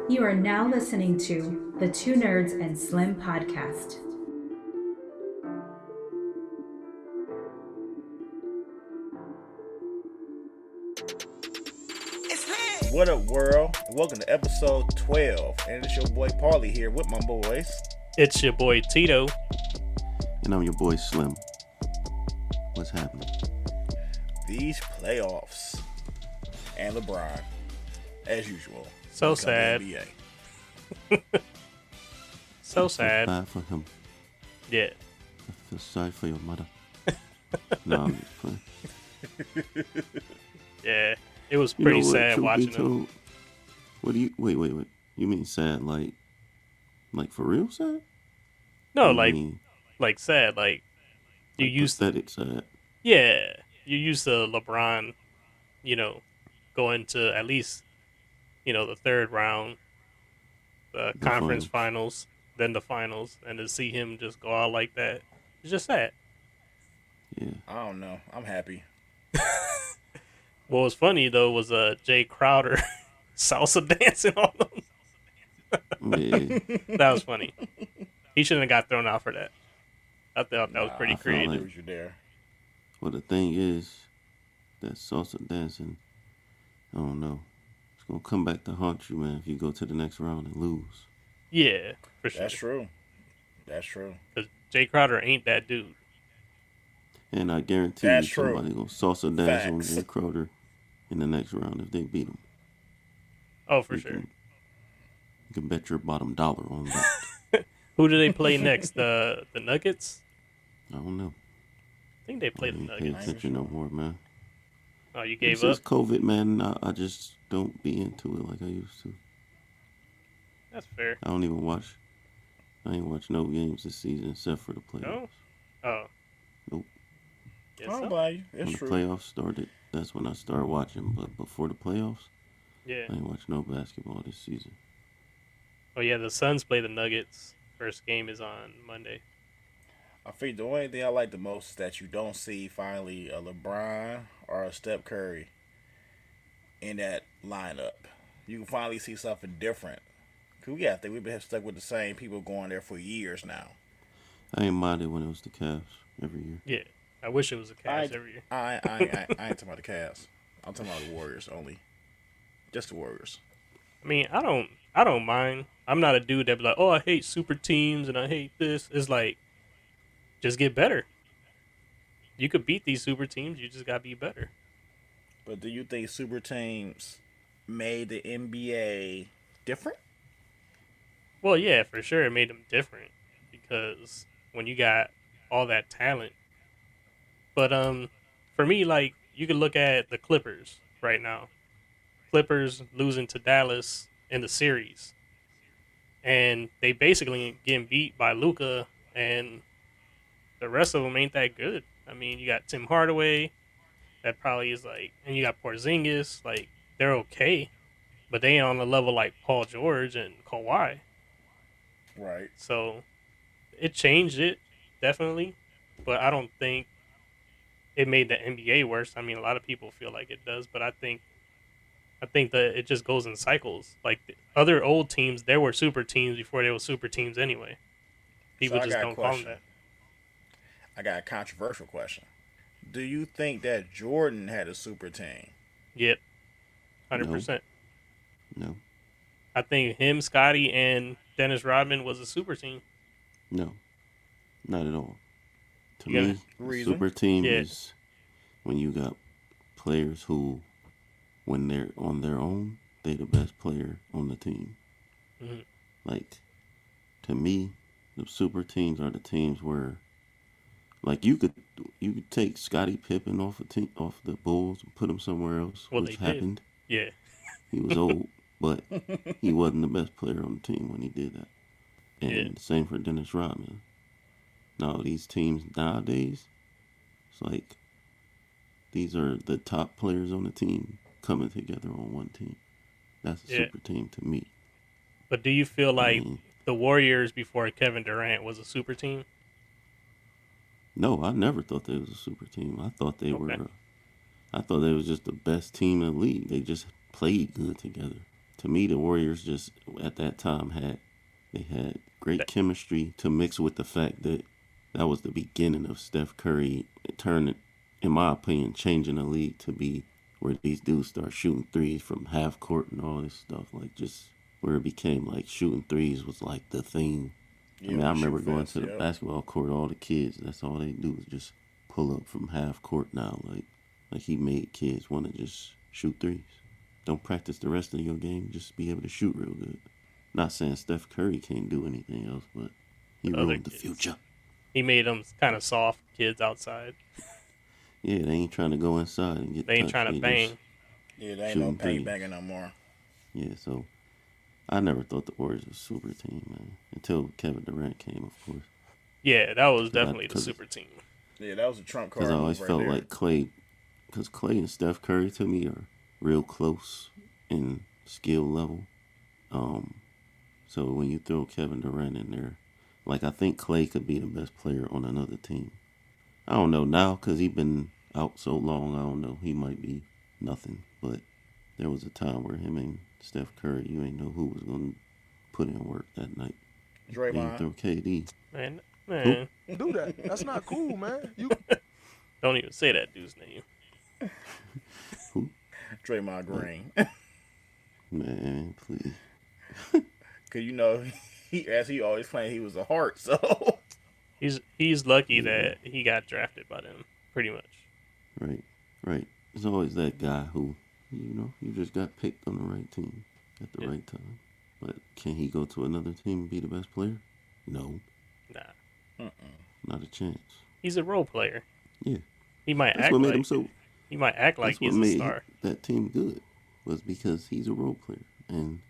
You are now listening to the Two Nerds and Slim podcast. What up, world? Welcome to episode 12. And it's your boy Pauly here with my boys. It's your boy Tito. And I'm your boy Slim. What's happening? These playoffs. And LeBron, as usual. So sad. So sad. Bad for him. Yeah. I feel sorry for your mother. No, I'm just playing. Yeah. It was pretty sad watching him. What do you wait? You mean sad like for real sad? No, like sad. Like you used to. Pathetic sad. Yeah. You used to LeBron, going to at least, the third round, the conference finals, then the finals, and to see him just go out like that, it's just sad. Yeah. I don't know. I'm happy. What was funny though was Jay Crowder salsa dancing on them. Yeah. That was funny. He shouldn't have got thrown out for that. I thought that was pretty creative. Like, there. Well, the thing is, that salsa dancing, I don't know. It's gonna come back to haunt you, man, if you go to the next round and lose. Yeah, for sure. That's true. Because Jay Crowder ain't that dude. And I guarantee you somebody gonna salsa dance on Jay Crowder in the next round if they beat him. Oh, for sure. You can bet your bottom dollar on that. Who do they play next? The Nuggets? I don't know. I think they play the Nuggets. Pay attention no more, man. Oh, you gave up? Since COVID, man, I just don't be into it like I used to. That's fair. I ain't watch no games this season except for the playoffs. No? Oh. Nope. I don't buy you. It's when true. The playoffs started, that's when I started watching. But before the playoffs, yeah, I ain't watched no basketball this season. Oh, yeah, the Suns play the Nuggets. First game is on Monday. I think the only thing I like the most is that you don't see finally a LeBron or a Steph Curry in that lineup. You can finally see something different. Cause I think we've been stuck with the same people going there for years now. I ain't minded when it was the Cavs every year. Yeah, I wish it was the Cavs every year. I ain't talking about the Cavs. I'm talking about the Warriors only. Just the Warriors. I mean, I don't mind. I'm not a dude that be like, oh, I hate super teams and I hate this. It's like, just get better. You could beat these super teams. You just gotta be better. But do you think super teams made the NBA different? Well, yeah, for sure, it made them different because when you got all that talent. But for me, like you could look at the Clippers right now. Clippers losing to Dallas in the series, and they basically getting beat by Luka, and the rest of them ain't that good. I mean, you got Tim Hardaway, that probably is like, and you got Porzingis, like they're okay, but they ain't on the level like Paul George and Kawhi. Right. So it changed it, definitely, but I don't think it made the NBA worse. I mean, a lot of people feel like it does, but I think that it just goes in cycles. Like the other old teams, there were super teams before they were super teams anyway. People just don't call them that. I got a controversial question. Do you think that Jordan had a super team? Yep, 100%. No. I think him, Scotty, and Dennis Rodman was a super team. No, not at all. To me, a super team is when you got players who, when they're on their own, they the best player on the team. Mm-hmm. Like, to me, the super teams are the teams where, like, you could take Scottie Pippen off the Bulls and put him somewhere else, which happened. Yeah, he was old, but he wasn't the best player on the team when he did that. And same for Dennis Rodman. Now these teams nowadays, it's like these are the top players on the team coming together on one team. That's a super team to me. But do you feel like the Warriors before Kevin Durant was a super team? No, I never thought they was a super team. I thought they were. I thought they was just the best team in the league. They just played good together. To me, the Warriors just at that time had great chemistry to mix with the fact that that was the beginning of Steph Curry turning, in my opinion, changing the league to be where these dudes start shooting threes from half court and all this stuff, like just where it became like shooting threes was like the thing. I mean, I remember going to the basketball court, all the kids, that's all they do is just pull up from half court now. Like he made kids want to just shoot threes. Don't practice the rest of your game, just be able to shoot real good. Not saying Steph Curry can't do anything else, but he ruined the future. He made them kind of soft kids outside. Yeah, they ain't trying to go inside and get They ain't trying to bang. Yeah, they ain't no paint banging no more. Yeah, so I never thought the Warriors was a super team, man. Until Kevin Durant came, of course. Yeah, that was definitely the super team. Yeah, that was a trump card. Because I always felt like Clay, because Clay and Steph Curry to me are real close in skill level. So when you throw Kevin Durant in there, like I think Clay could be the best player on another team. I don't know now because he's been out so long. I don't know. He might be nothing. But there was a time where him and Steph Curry, you ain't know who was going to put in work that night. Draymond. Throw KD. Man. Do that. That's not cool, man. You don't even say that dude's name. Who? Draymond Green. Man, please. Cause you know, as he always claimed, he was a heart. So he's lucky that he got drafted by them, pretty much. Right. There's always that guy who, you just got picked on the right team at the right time. But can he go to another team and be the best player? No. Nah. Not a chance. He's a role player. Yeah. He might That's what made him so. He might act like he's a star. That team good was because he's a role player, and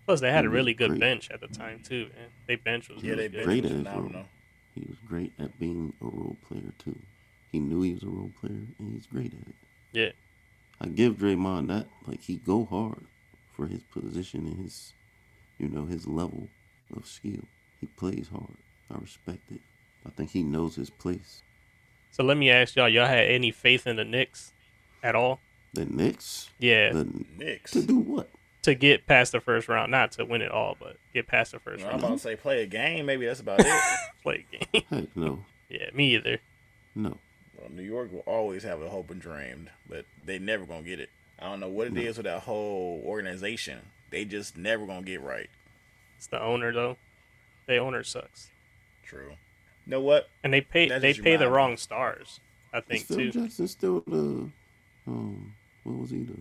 plus they had a really good bench at the time too. Man, their bench was really good. Great at his role. He was great at being a role player too. He knew he was a role player, and he's great at it. Yeah. I give Draymond that. Like he go hard for his position and his, his level of skill. He plays hard. I respect it. I think he knows his place. So let me ask y'all had any faith in the Knicks at all? The Knicks? Yeah. The Knicks. To do what? To get past the first round. Not to win it all, but get past the first round. I'm about to say play a game. Maybe that's about it. Play a game. Heck no. Yeah, me either. No. Well, New York will always have a hope and dream, but they never going to get it. I don't know what it is with that whole organization. They just never going to get right. It's the owner, though. The owner sucks. True. You know what? And they pay the wrong stars, I think, Phil too. Jackson's still the, what was he, the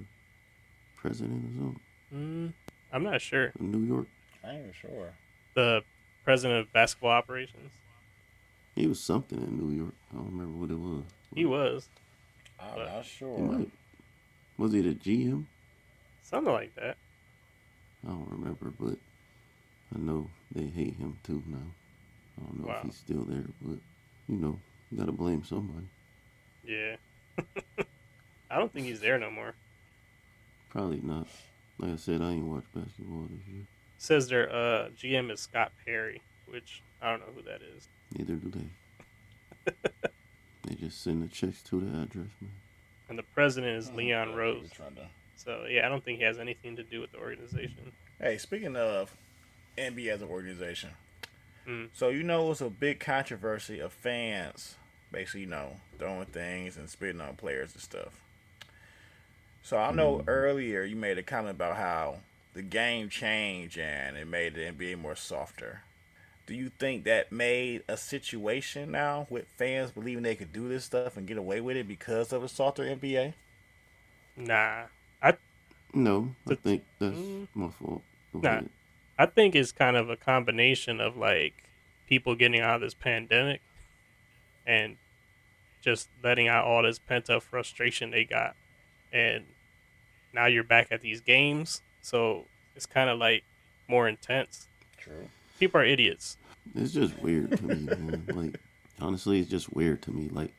president or something? I'm not sure. Of New York? I ain't even sure. The president of basketball operations? He was something in New York. I don't remember what it was. He was. I'm not sure. Was he the GM? Something like that. I don't remember, but I know they hate him too now. I don't know if he's still there, but, you got to blame somebody. Yeah. I don't think he's there no more. Probably not. Like I said, I ain't watched basketball this year. Says their GM is Scott Perry, which I don't know who that is. Neither do they. They just send the checks to the address, man. And the president is Leon Rose. So, yeah, I don't think he has anything to do with the organization. Hey, speaking of NBA as an organization, so it was a big controversy of fans basically, throwing things and spitting on players and stuff. So I know earlier you made a comment about how the game changed and it made the NBA more softer. Do you think that made a situation now with fans believing they could do this stuff and get away with it because of a softer NBA? Nah. No, I think that's my fault. Nah. I think it's kind of a combination of, people getting out of this pandemic and just letting out all this pent-up frustration they got. And now you're back at these games, so it's kind of, more intense. True. People are idiots. It's just weird to me, man. Honestly, it's just weird to me. I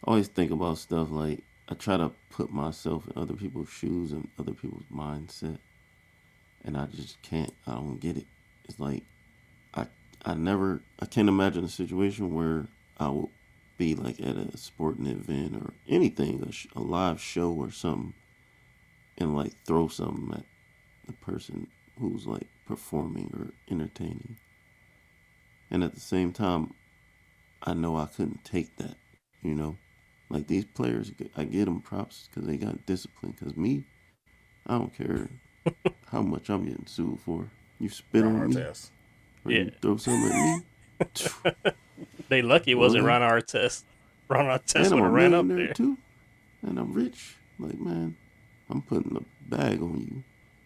always think about stuff I try to put myself in other people's shoes and other people's mindset, and I just can't. I don't get it. It's I can't imagine a situation where I will be at a sporting event or anything, a live show or something, and throw something at the person who's like performing or entertaining. And at the same time, I know I couldn't take that, you know? Like these players, I get them props because they got discipline. Because me, I don't care how much I'm getting sued for. You spit on me, or you throw something at me. They lucky it wasn't Ron Artest. Ron Artest would have ran up there too, and I'm rich. Like, man, I'm putting a bag on you.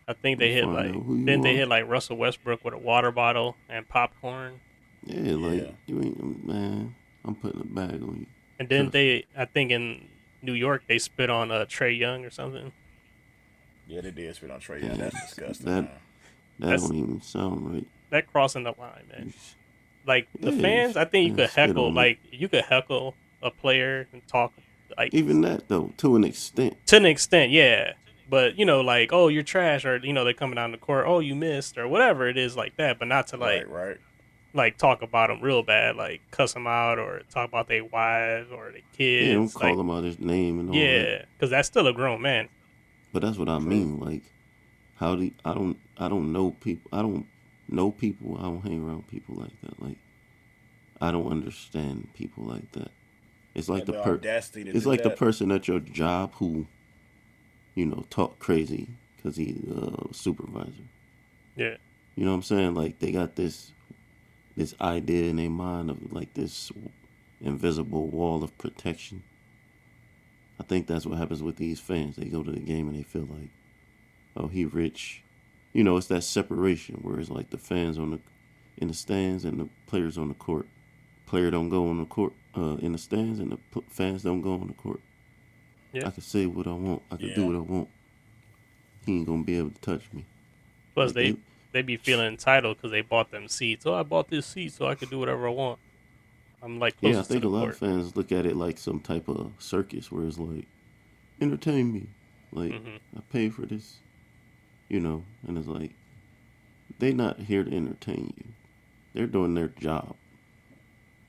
I think they hit like Russell Westbrook with a water bottle and popcorn. Yeah, like you ain't, man. I'm putting a bag on you. And then I think in New York they spit on Trae Young or something. Yeah, they did spit on Trae Young. That's disgusting. That don't even sound right. That crossing the line, man. Like the fans, I think you could heckle. Like you could heckle a player and talk. Like even that though, to an extent. To an extent, yeah. But you know, like, oh, you're trash, or you know, they're coming down the court. Oh, you missed, or whatever it is, like that. But not to like, like talk about them real bad, like cuss them out, or talk about their wives or their kids. Yeah, don't call them out his name and all that. Yeah, because that's still a grown man. But that's what I mean. Like, I don't know people. I don't know people. I don't hang around people like that. Like, I don't understand people like that. It's like it's like the person at your job who, you know, talk crazy because he's a supervisor. Yeah. You know what I'm saying? Like they got this idea in their mind of like this invisible wall of protection. I think that's what happens with these fans. They go to the game and they feel like, oh, he rich. You know, it's that separation where it's like the fans in the stands and the players on the court. Player don't go on the court in the stands, and the fans don't go on the court. Yeah. I can say what I want. I can do what I want. He ain't gonna be able to touch me. Plus, like they be feeling entitled because they bought them seats. Oh, I bought this seat so I could do whatever I want. I'm like, I think a lot of fans look at it like some type of circus, where it's like, entertain me. Like I pay for this, you know, and it's like they not here to entertain you. They're doing their job.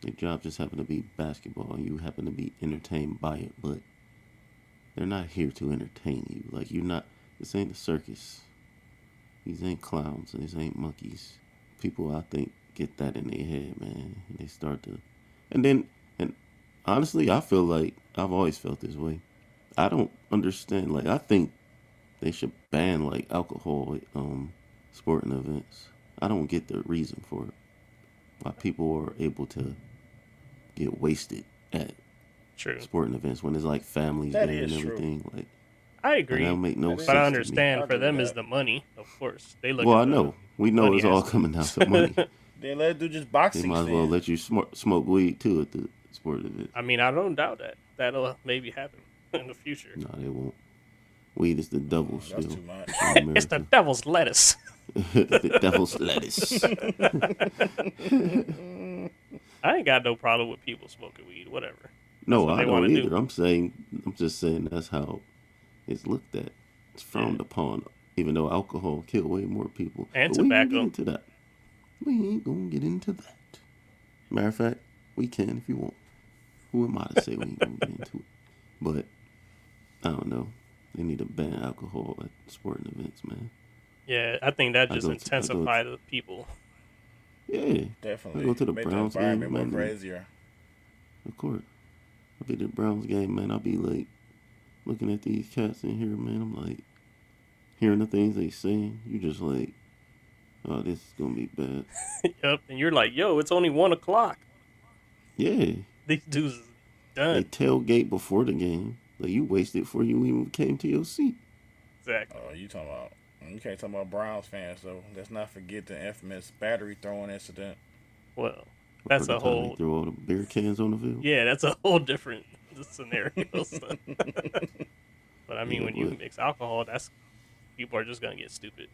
Their job just happen to be basketball, and you happen to be entertained by it, but they're not here to entertain you. Like, this ain't a circus. These ain't clowns, and these ain't monkeys. People, I think, get that in their head, man. And they start to, and honestly, I feel like, I've always felt this way. I don't understand, like, I think they should ban, like, alcohol at, sporting events. I don't get the reason for it. Why people are able to get wasted at sporting events when it's like families there and everything. Like, I agree. That don't make no sense. But I understand for them is the money, of course. They look. Well, I know. We know it's all coming down to money. They let it do just boxing. They might as well let you smoke weed too at the sporting event. I mean, I don't doubt that. That'll maybe happen in the future. No, they won't. Weed is the devil still. That's too much. It's the devil's lettuce. The devil's lettuce. I ain't got no problem with people smoking weed, whatever. No, I don't either. I'm just saying that's how it's looked at. It's frowned upon, even though alcohol kill way more people. And but tobacco. We ain't get into that. We ain't gonna get into that. Matter of fact, we can if you want. Who am I to say we ain't gonna get into it? But I don't know. They need to ban alcohol at sporting events, man. Yeah, I think that just intensifies the people. Yeah, definitely. I go to the Browns game, man. Crazier. Of course, I be at the Browns game, man. I'll be like looking at these cats in here, man. I'm like hearing the things they saying. You just like, oh, this is gonna be bad. Yep, and you're like, yo, it's only 1:00. Yeah, these dudes is done. They tailgate before the game. Like, you wasted before you even came to your seat. Exactly. Oh, you can't talk about Browns fans, though. Let's not forget the infamous battery throwing incident. Well, that's a whole. They threw all the beer cans on the field. Yeah, that's a whole different scenario. But I mean, when you mix alcohol, people are just gonna get stupid.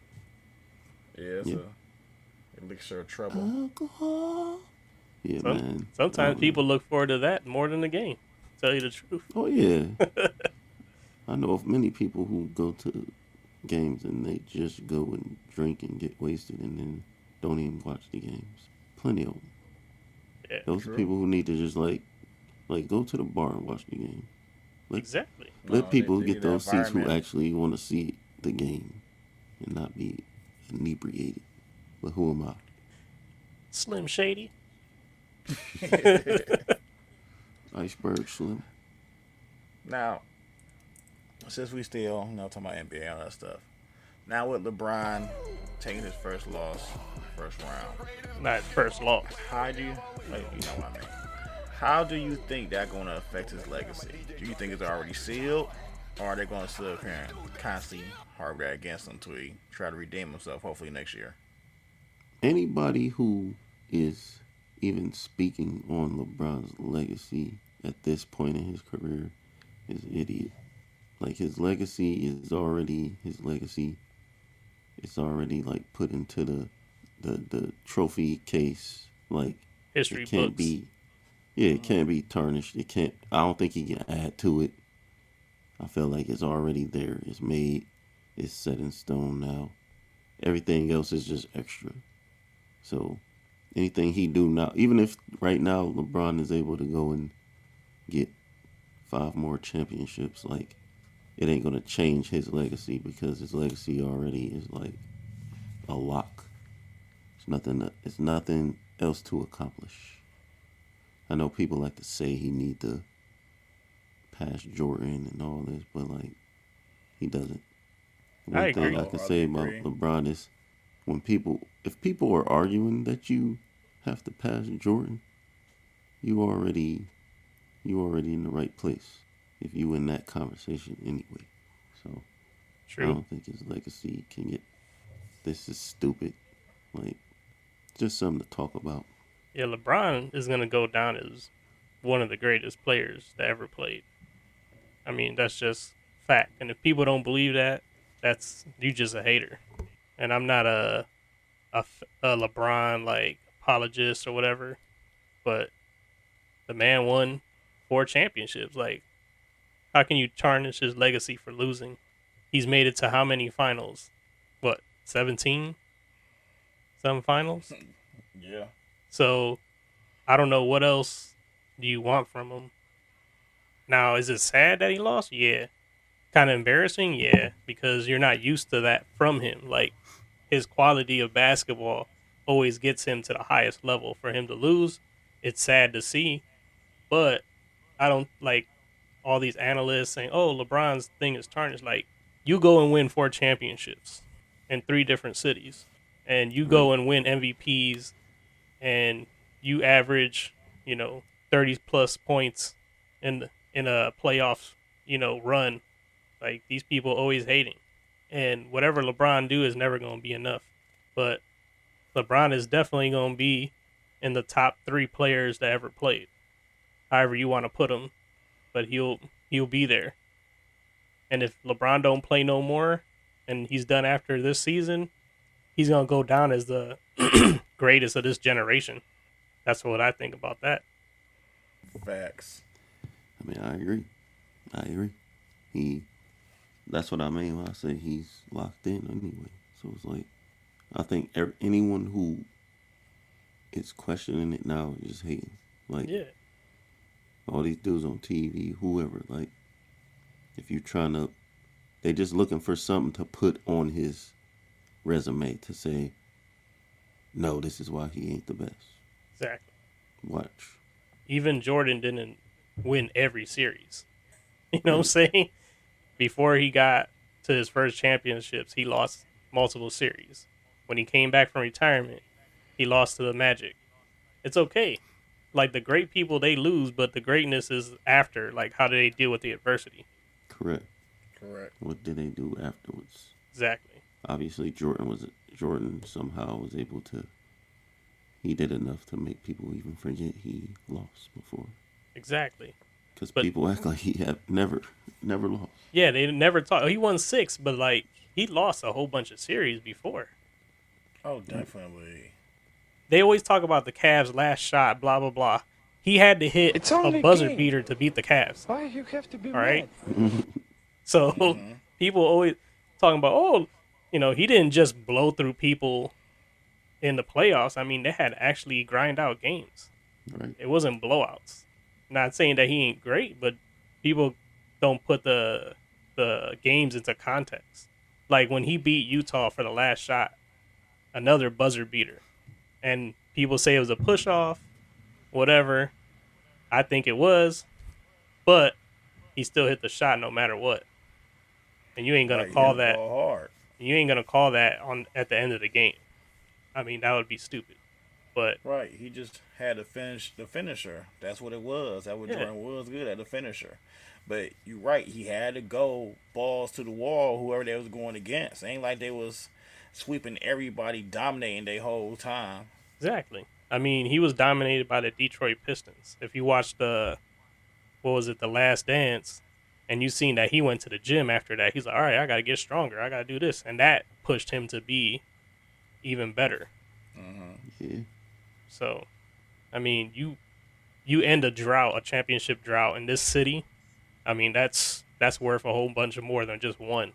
Yeah, it's a elixir of trouble. Alcohol. Yeah, man. Sometimes people look forward to that more than the game. Tell you the truth. Oh yeah. I know of many people who go to games and they just go and drink and get wasted and then don't even watch the games. Plenty of them. Yeah, those are people who need to just like go to the bar and watch the game. Exactly. Let people get those seats who actually want to see the game. and not be inebriated. But who am I? Slim Shady. Iceberg Slim. Now, since we still, talking about NBA and all that stuff. Now with LeBron taking his first loss, first round, Not first loss. how do you, you know what I mean? How do you think that's going to affect his legacy? Do you think it's already sealed, or are they going to sit up here and constantly harbor that against him until he try to redeem himself, hopefully next year? Anybody who is even speaking on LeBron's legacy at this point in his career is an idiot. Like, his legacy is already his legacy. It's already like put into the trophy case. Like, History it can't books. be. Yeah, it can't be tarnished. It can't. I don't think he can add to it. I feel like it's already there. It's made. It's set in stone now. Everything else is just extra. So anything he do now, even if right now LeBron is able to go and get 5 more championships, like, it ain't gonna change his legacy because his legacy already is like a lock. It's nothing else to accomplish. I know people like to say he need to pass Jordan and all this, but like, he doesn't. One I thing agree. I can say about agree. LeBron is if people are arguing that you have to pass Jordan, you already in the right place if you in that conversation anyway. So I True. don't think his legacy can get. This is stupid. Like, just something to talk about. Yeah, LeBron is going to go down as one of the greatest players that ever played. I mean, that's just fact. And if people don't believe that, you just a hater. And I'm not a LeBron like apologist or whatever, but the man won 4 championships. Like, how can you tarnish his legacy for losing? He's made it to how many finals? What, 17? Some finals? Yeah. So I don't know what else do you want from him. Now, is it sad that he lost? Yeah. Kind of embarrassing? Yeah, because you're not used to that from him. Like, his quality of basketball always gets him to the highest level. For him to lose, it's sad to see, but I don't like all these analysts saying, "Oh, LeBron's thing is tarnished." Like, you go and win 4 championships in 3 different cities, and you go and win MVPs, and you average, 30 plus points in a playoff, run. Like, these people always hating, and whatever LeBron do is never going to be enough. But LeBron is definitely going to be in the top 3 players that ever played. However you want to put him, but he'll be there. And if LeBron don't play no more, and he's done after this season, he's gonna go down as the greatest of this generation. That's what I think about that. Facts. I mean, I agree. That's what I mean when I say he's locked in anyway. So it's like, I think anyone who is questioning it now is just hating. Like, Yeah, all these dudes on TV, whoever, like, if you're trying to, they just looking for something to put on his resume to say, no, this is why he ain't the best. exactly. Watch. Even Jordan didn't win every series. You know what I'm saying? Before he got to his first championships, he lost multiple series. When he came back from retirement, he lost to the Magic. It's okay. Like, the great people, they lose, but the greatness is after. Like, how do they deal with the adversity? Correct. Correct. What did they do afterwards? Exactly. Obviously, Jordan somehow was able to. He did enough to make people even forget he lost before. Exactly. Because But- people act like he had never lost. Yeah, they never talk. He won 6, but, like, he lost a whole bunch of series before. Oh, definitely. They always talk about the Cavs' last shot, blah, blah, blah. He had to hit It's only a buzzer game. beater to beat the Cavs. Why you have to be All right. mad? So people always talking about, he didn't just blow through people in the playoffs. I mean, they had to actually grind out games. Right. It wasn't blowouts. Not saying that he ain't great, but people don't put the games into context. Like when he beat Utah for the last shot, another buzzer beater, and people say it was a push off, whatever. I think it was, but he still hit the shot no matter what. And you ain't gonna Right, he hit call the that. ball hard. You ain't gonna call that on at the end of the game. I mean, that would be stupid. But Right, he just had to finish the finisher. That's what it was. That's what yeah, Jordan was good at, the finisher. But you're right, he had to go balls to the wall, whoever they was going against. Ain't like they was sweeping everybody, dominating their whole time. exactly. I mean, he was dominated by the Detroit Pistons. If you watched what was it, The Last Dance, and you seen that he went to the gym after that, he's like, all right, I gotta get stronger. I gotta do this, and that pushed him to be even better. Yeah. So, I mean, you end a drought, a championship drought in this city. I mean, that's worth a whole bunch of more than just one,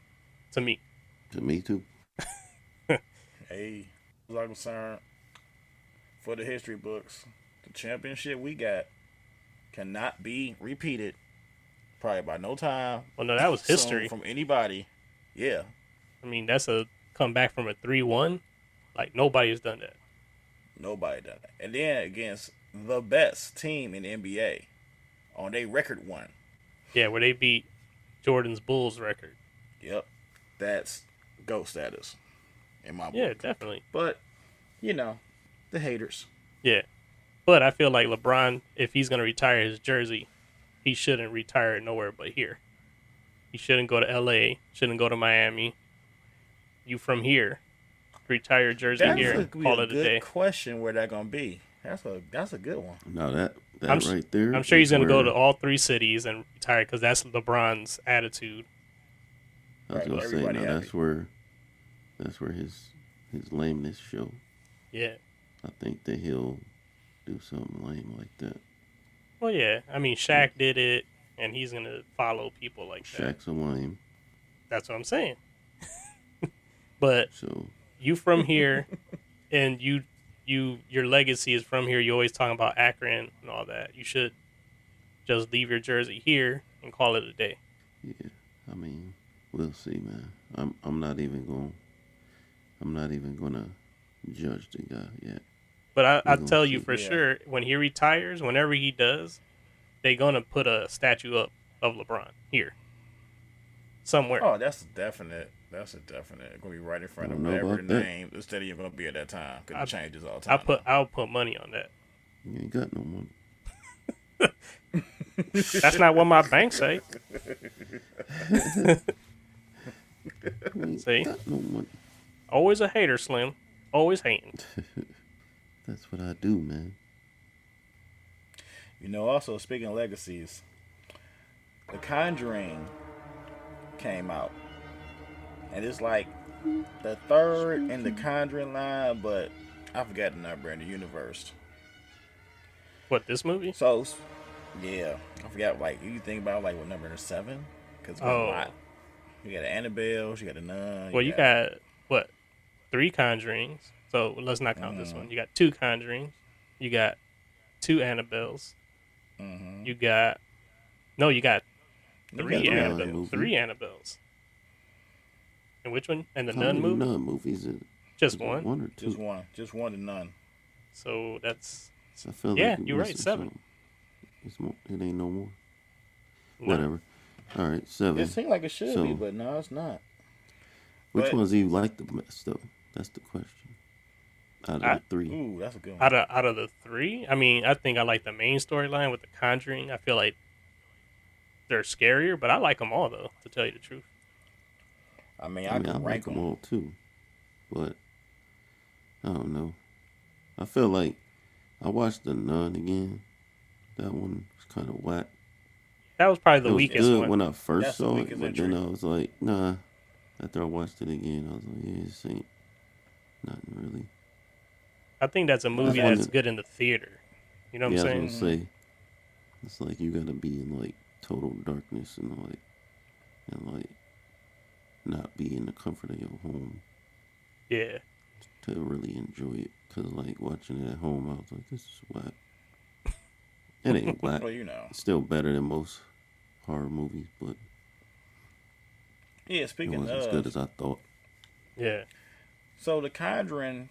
to me. To me too. Hey, as I'm concerned, for the history books, the championship we got cannot be repeated probably by no time Well, no, that was soon history. from anybody. Yeah, I mean, that's a comeback from a 3-1. Like nobody's done that. nobody done that. And then against the best team in the NBA on their record one. Yeah, where they beat Jordan's Bulls record. Yep, that's GOAT status in my book. Yeah, definitely. But, you know, the haters. Yeah. But I feel like LeBron, if he's going to retire his jersey, he shouldn't retire it nowhere but here. He shouldn't go to LA, shouldn't go to Miami. You from here, retire your jersey That's here, a, and be call a it a good day. question where that gonna be. That's a good one. Now that I'm right there. I'm sure he's is going to go where- to all three cities and retire because that's LeBron's attitude. I was Right, gonna say everybody now happy. that's where his lameness show. Yeah. I think that he'll do something lame like that. Well, yeah. I mean, Shaq did it, and he's going to follow people like that. Shaq's a lame, That's what I'm saying. But so you from here, and your legacy is from here. You always talking about Akron and all that. You should just leave your jersey here and call it a day. yeah. I mean, we'll see, man. I'm not even gonna judge the guy yet. But I We're gonna tell you see. for Yeah. sure, when he retires, whenever he does, they gonna put a statue up of LeBron here, somewhere. Oh, that's a definite. That's a definite. Gonna be right in front I of don't know whatever the about that. name the stadium gonna be at that time. Cause I- it changes all the time. I'll put money on that. You ain't got no money. That's not what my bank say. You ain't See? got no money. Always a hater, Slim. Always hating. That's what I do, man. You know, also speaking of legacies, the Conjuring came out, and it's like the third in the Conjuring line, but I forgot the number in the universe. What, this movie? So, yeah, I forgot. Like you think about like what number is 7? Because a Oh. lot. You got Annabelle, you got a nun. Well, you got what? 3 Conjurings. So let's not count this one. You got 2 Conjurings. You got 2 Annabelles. Mm-hmm. You got 3 You got three Annabelles. movies. 3 Annabelles. And which one? And the How Nun many movie? Nun movies? Just Is it one. One or two? Just one to none. So that's I feel Yeah, like we're you're right, missing 7. something. It's more. It ain't no more. no. Whatever. All right, 7. It seemed like it should be, So- but no, it's not. Which but- ones do you like the best, though? That's the question. Out of I- the 3. Ooh, that's a good one. Out of the 3, I mean, I think I like the main storyline with the Conjuring. I feel like they're scarier, but I like them all though, to tell you the truth. I mean, I I mean, I can like rank them them. all too, but I don't know. I feel like I watched The Nun again. That one was kind of whack. That was probably It the was weakest good one. when I first That's the saw it, weakest but then entry. I was like, nah. After I watched it again, I was like, yeah, this ain't nothing really. I think that's a movie one that's that- good in the theater. You know what Yeah, I I'm was saying? gonna say, it's like you gotta be in like total darkness and like not be in the comfort of your home Yeah. to really enjoy it. Cause like watching it at home, I was like, this is whack. It ain't whack. Well, you know. It's still better than most horror movies, but Yeah, It speaking wasn't as good of, as I thought. Yeah. so the Conjuring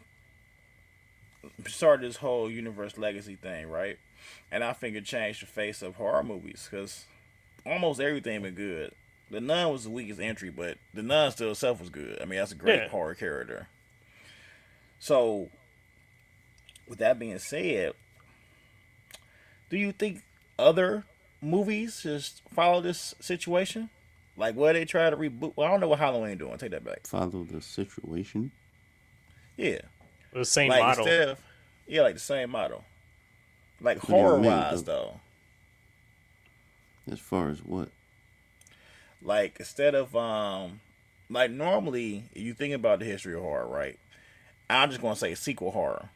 started this whole universe legacy thing, right? And I think it changed the face of horror movies because almost everything been good. The Nun was the weakest entry, but the Nun still itself was good. I mean, that's a great Yeah. horror character. So, with that being said, do you think other movies just follow this situation? Like, where they try to reboot? Well, I don't know what Halloween doing. Take that back. Follow the situation. Yeah, The same like model. instead of yeah, like the same model. Like What do you horror mean, wise though? though, As far as what? like instead of like normally you think about the history of horror, right? I'm just gonna say sequel horror.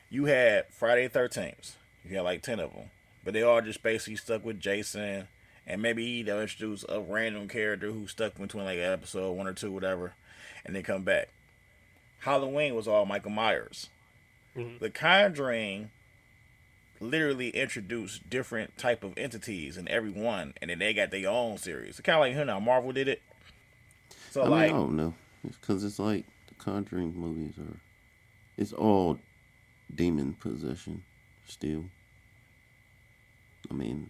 You had Friday the 13th. You had like 10 of them, but they all just basically stuck with Jason, and maybe they'll introduce a random character who stuck between like episode one or two, whatever, and they come back. Halloween was all Michael Myers. Mhm. The Conjuring literally introduced different type of entities in every one, and then they got their own series. It's kind of like how Marvel did it. So I mean, I like, don't know. Because it's like the Conjuring movies are. It's all demon possession still. I mean,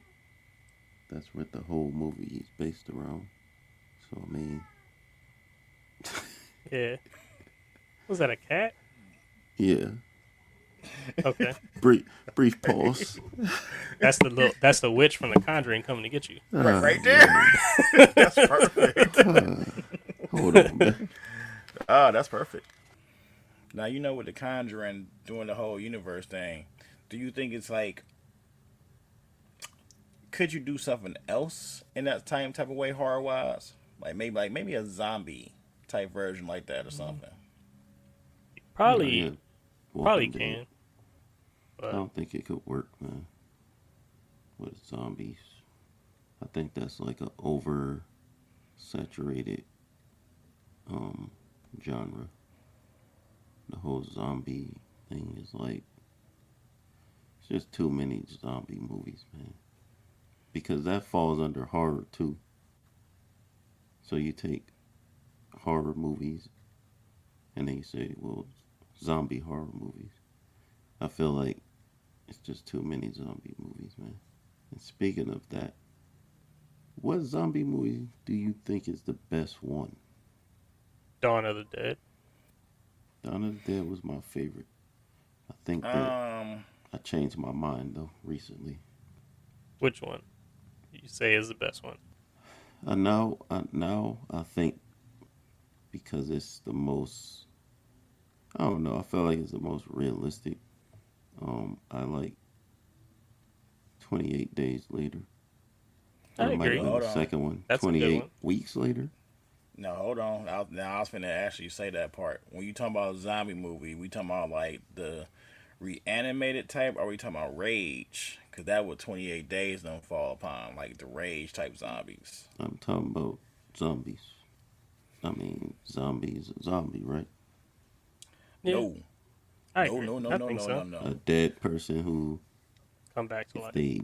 that's what the whole movie is based around. So, I mean, Yeah. Was that a cat? yeah. Okay. Brief pause. That's the witch from the Conjuring coming to get you. right there. That's perfect. Hold on, man. Oh, that's perfect. Now you know with the Conjuring doing the whole universe thing. Do you think it's like could you do something else in that type of way horror wise? Like maybe a zombie type version like that or something. Probably Yeah, probably Walking Dead. can. I But don't think it could work, man, with zombies. I think that's like a over saturated genre. The whole zombie thing is like it's just too many zombie movies, man. Because that falls under horror too. So you take horror movies and then you say, well, zombie horror movies. I feel like it's just too many zombie movies, man. And speaking of that, what zombie movie do you think is the best one? Dawn of the Dead. Dawn of the Dead was my favorite. I think that Um, I changed my mind though recently. Which one you say is the best one? Now I think because it's the most. I don't know. I feel like it's the most realistic. I like 28 Days Later. Or I it might agree. have been hold the on. second one. That's a good 28 one. weeks later. No, hold on. Now I was finna actually say that part. When you talking about a zombie movie, we talking about like the reanimated type, or we talking about Rage? Because that would 28 Days don't fall upon, like the Rage type zombies. I'm talking about zombies. I mean, zombies, a zombie, right? Yeah, No, I no, agree. no, no, I no, think no, so. no, A no. dead person who, Come back to if life. they,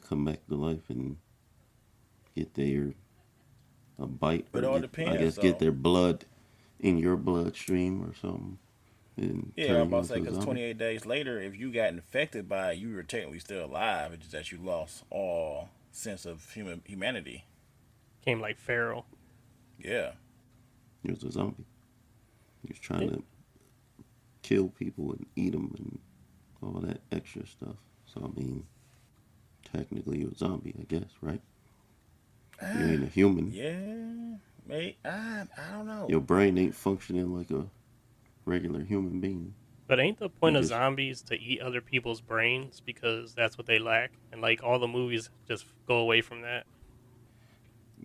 come back to life and get their a bite, But or it all get, I depends, guess, get though. their blood in your bloodstream or something, and Yeah, I'm turn you about to say into a because zombie. 28 days later, if you got infected by it, you were technically still alive. It's just that you lost all sense of humanity. Came like feral. Yeah. You're a zombie. You're trying Yeah. to kill people and eat them and all that extra stuff. So I mean, technically you're a zombie, I guess, right? You ain't a human. Yeah. Mate, I don't know. Your brain ain't functioning like a regular human being. But ain't the You point of just zombies to eat other people's brains because that's what they lack? And like all the movies just go away from that.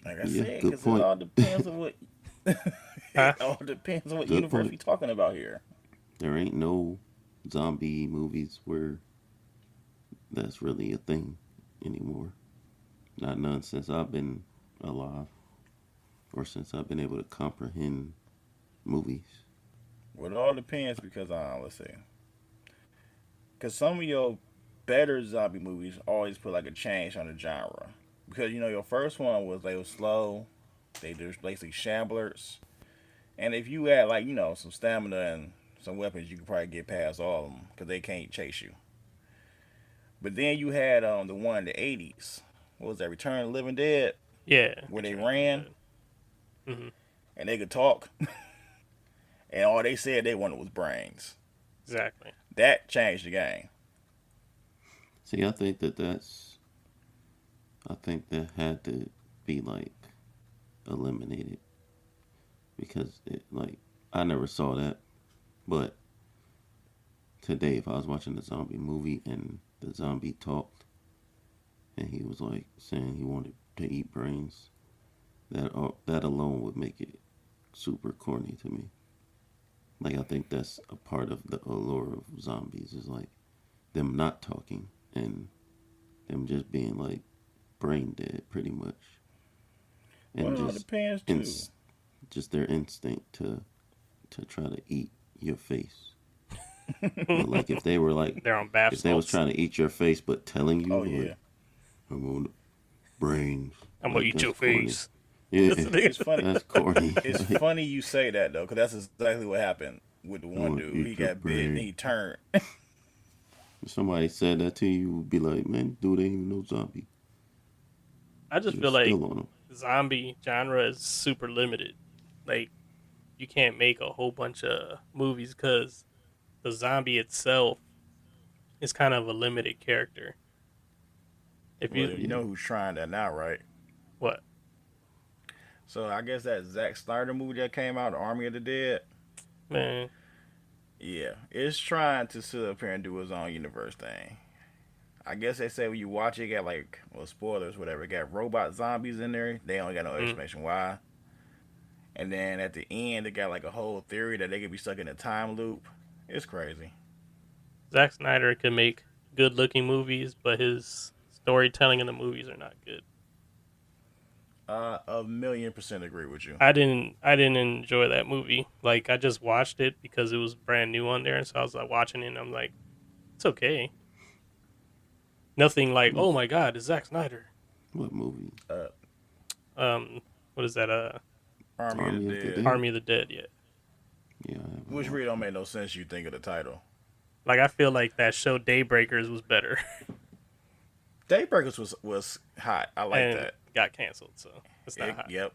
Like I yeah, said, good because it point. all depends on what Huh? it all depends on what Good universe point. we talking about here. There ain't no zombie movies where that's really a thing anymore. Not none since I've been alive or since I've been able to comprehend movies. Well, it all depends because let's see, because some of your better zombie movies always put like a change on the genre. Because your first one was they were slow, They just basically shamblers. And if you had like some stamina and some weapons, you could probably get past all of them because they can't chase you. But then you had the one in the '80s. What was that? Return of the Living Dead, Yeah. where they Return of the ran Dead. Hmm. and they could talk, and all they said they wanted was brains. Exactly. That changed the game. See, I think that had to be like eliminated because I never saw that, but today if I was watching a zombie movie and the zombie talked and he was like saying he wanted to eat brains, that alone would make it super corny to me. Like I think that's a part of the allure of zombies is like them not talking and them just being like brain dead pretty much, and Well, it depends too. just their instinct to try to eat your face. But like if they were like They're on bath if they was salts. trying to eat your face but telling you Oh yeah, like I'm on brains, I'm gonna like, eat your that's corny. face. Yeah, it's funny. that's corny. It's Like, funny you say that though, because that's exactly what happened with the I one want to dude. He eat your got bit and brain. he turned. If somebody said that to you, you would be like, man, dude ain't even no zombie. I just You're feel like still on him. zombie genre is super limited. Like you can't make a whole bunch of movies because the zombie itself is kind of a limited character. If Well, you you know who's trying that now, right? what So I guess that Zack Snyder movie that came out, Army of the Dead. man, Yeah, it's trying to sit up here and do its own universe thing. I guess they say when you watch it, it got like, well, spoilers, whatever. It got robot zombies in there. They only got no mm, explanation why. And then at the end, it got like a whole theory that they could be stuck in a time loop. It's crazy. Zack Snyder can make good looking movies, but his storytelling in the movies are not good. A million percent agree with you. I didn't enjoy that movie. Like I just watched it because it was brand new on there, and so I was like watching it and I'm like, it's okay. Nothing like, What, oh my god, it's Zack Snyder. what movie? Uh, What is that? Army of Army the of the Dead. Dead? Army of the Dead. Yeah. Yeah, I haven't Which watched really don't it. make no sense. You think of the title. Like I feel like that show Daybreakers was better Daybreakers was hot. I like and that. got canceled, so it's not hot. Yep.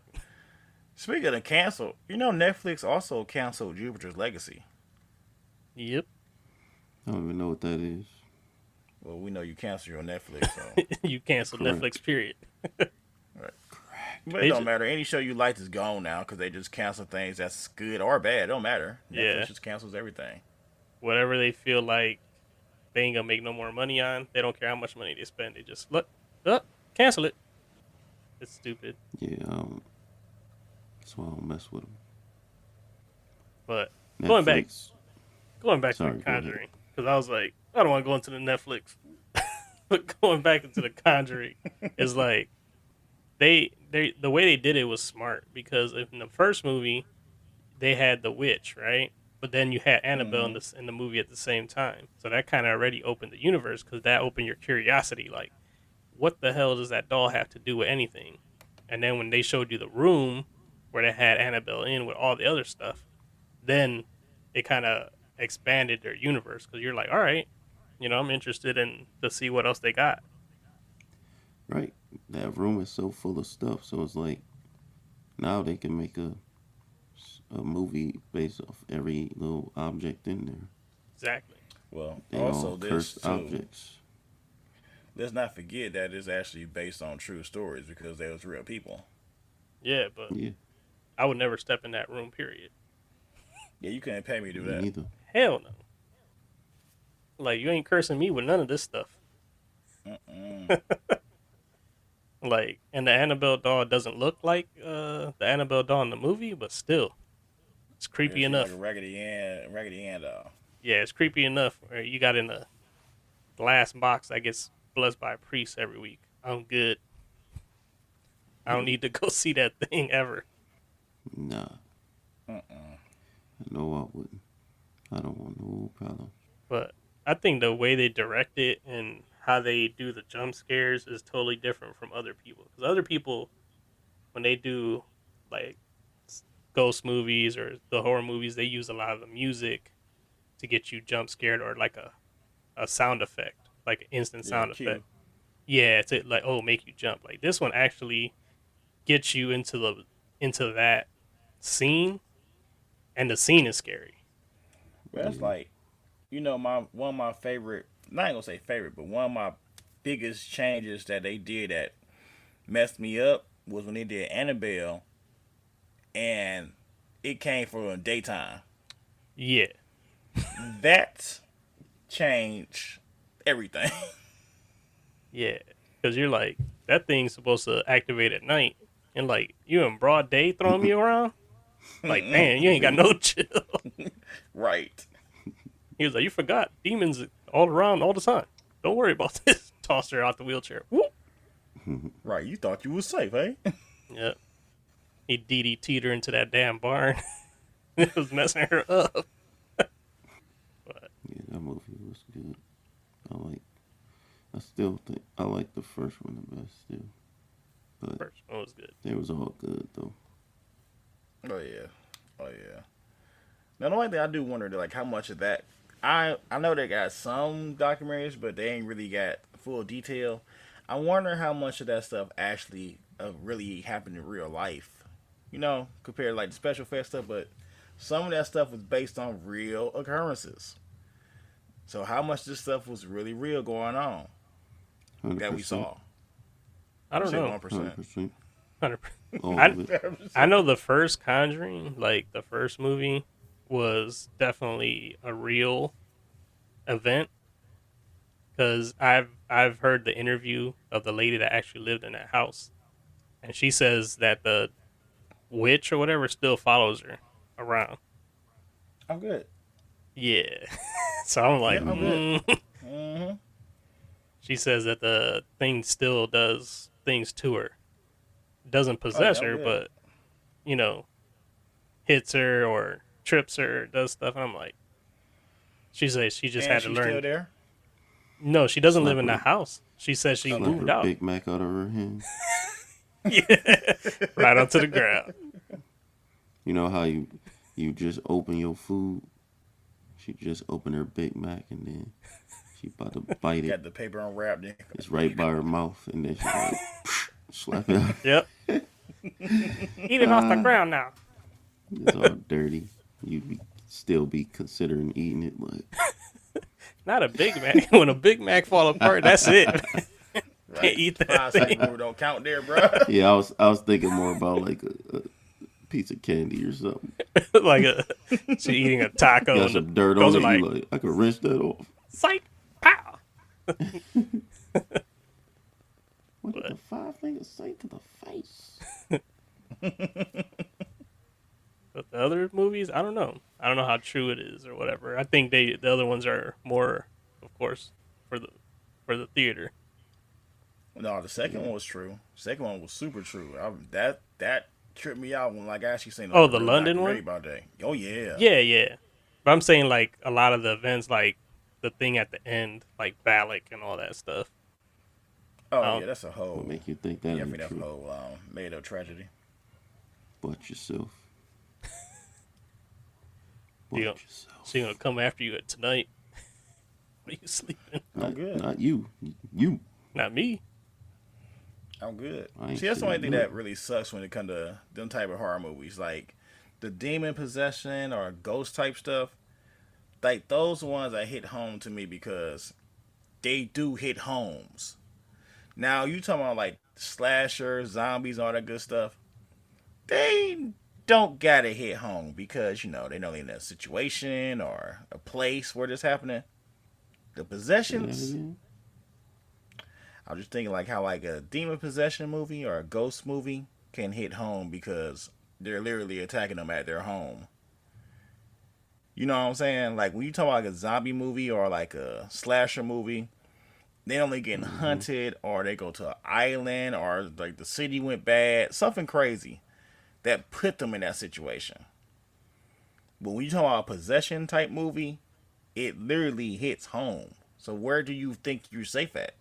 Speaking of cancel, Netflix also canceled Jupiter's Legacy. Yep. I don't even know what that is. Well, we know you cancel your Netflix, so You canceled Correct. Netflix. Period. right. But it They don't ju- matter. Any show you liked is gone now because they just cancel things that's good or bad. It don't matter. Netflix Yeah. just cancels everything. Whatever they feel like they ain't gonna make no more money on, they don't care how much money they spend. They just cancel it. It's stupid. Yeah, that's why I don't mess with them. But Netflix. going back to Sorry, the go ahead. Conjuring, because I was like, I don't want to go into the Netflix, but going back into the Conjuring is like the way they did it was smart because in the first movie they had the witch, right? But then you had Annabelle Mm-hmm. in the movie at the same time, so that kind of already opened the universe because that opened your curiosity, like, what the hell does that doll have to do with anything? And then when they showed you the room where they had Annabelle in with all the other stuff, then it kind of expanded their universe because you're like, all right, I'm interested in to see what else they got. Right. That room is so full of stuff, so it's like now they can make a movie based off every little object in there. Exactly. Well, They also all this cursed too. objects. Let's not forget that it's actually based on true stories because they was real people. Yeah, but Yeah, I would never step in that room. Period. Yeah, you can't pay me to do me that. neither. Hell no. Like you ain't cursing me with none of this stuff. Mm-mm. Like, and the Annabelle doll doesn't look like the Annabelle doll in the movie, but still, it's Yeah, creepy she enough. like a Raggedy Ann doll. Yeah, it's creepy enough. Where you got in a glass box that gets blessed by a priest every week. I'm good. I don't need to go see that thing ever. Nah, Mm-mm. no, I wouldn't. I don't want no problem. But I think the way they direct it and how they do the jump scares is totally different from other people. Because other people, when they do like ghost movies or the horror movies, they use a lot of the music to get you jump scared, or like a sound effect, like an instant Yeah, sound Q. effect. Yeah, to like, oh, make you jump. Like this one actually gets you into that scene, and the scene is scary. But that's like, my one of my favorite. Not gonna say favorite, but one of my biggest changes that they did that messed me up was when they did Annabelle, and it came from daytime. Yeah, That changed everything. yeah, because you're like, that thing's supposed to activate at night, and like you in broad day throwing me around. Like, damn, you ain't got no chill. Right. He was like, you forgot demons all around all the time. Don't worry about this. Tossed her out the wheelchair. Whoop. Right. You thought you was safe, eh? Yeah. He DDT'd her into that damn barn. It was messing her up. But Yeah, that movie was good. I still think I like the first one the best still. But first one was good. they was all good though. Oh yeah. Oh yeah. Now the only thing I do wonder, like, how much of that I know they got some documentaries, but they ain't really got full detail. I wonder how much of that stuff actually really happened in real life. Compared to like the special effects stuff, but some of that stuff was based on real occurrences. So how much this stuff was really real going on 100%. that we saw? I don't know. 100%. 100%. All of it. I know the first Conjuring, like the first movie, was definitely a real event. Because I've heard the interview of the lady that actually lived in that house, and she says that the witch or whatever still follows her around. I'm good. Yeah. So I'm like, Yeah, I'm good. Mm-hmm. She says that the thing still does things to her. Doesn't possess yeah, I'm her, good. but, hits her or trips her, does stuff. And I'm like, she says she just And had to she's learn. still there. No, she doesn't live in the Slap house. She says she Slap moved her out. Big Mac out of her hand. Yeah. Right onto the ground. You know how you just open your food? She just opened her Big Mac and then she about to bite Got it. the paper unwrapped. It's right by her mouth and then she like slap it out. Yep. Eat it off the ground now. It's all dirty. You'd still be considering eating it, but Not a Big Mac. When a Big Mac fall apart, that's it. Right. Can't eat that 5 thing. second rule don't count there, bro. yeah, I was thinking more about like a piece of candy or something. Like she eating a taco. Got And some the dirt girls on it. are You like, I could rinse that off. psych, pow. What did the 5 fingers say to the face? But the other movies, I don't know. I don't know how true it is or whatever. I think the other ones are more, of course, for the theater. No, the second one was true. Second one was super true. That tripped me out when I actually seen Oh, the real London one? documentary about that. Oh yeah. Yeah. But I'm saying like a lot of the events, like the thing at the end, like Valak and all that stuff. Oh yeah, that's a whole. What make you think that Yeah, I ain't mean that's a true? whole made up tragedy. Butt yourself. You Butt know, yourself. She gonna come after you tonight. Are you sleeping? I'm good. Not you. You. Not me. I'm good. I ain't See, that's the seen only thing none. that really sucks when it comes to them type of horror movies, like the demon possession or ghost type stuff. Like those ones that hit home to me because they do hit homes. Now you talking about like slashers, zombies, all that good stuff. They don't gotta hit home because they know they're in a situation or a place where this happening. The possessions. Yeah. I was just thinking like how like a demon possession movie or a ghost movie can hit home because they're literally attacking them at their home. You know what I'm saying? Like when you talk about like a zombie movie or like a slasher movie, they only getting hunted or they go to an island or like the city went bad, something crazy that put them in that situation. But when you talk about a possession type movie, it literally hits home. So where do you think you're safe at?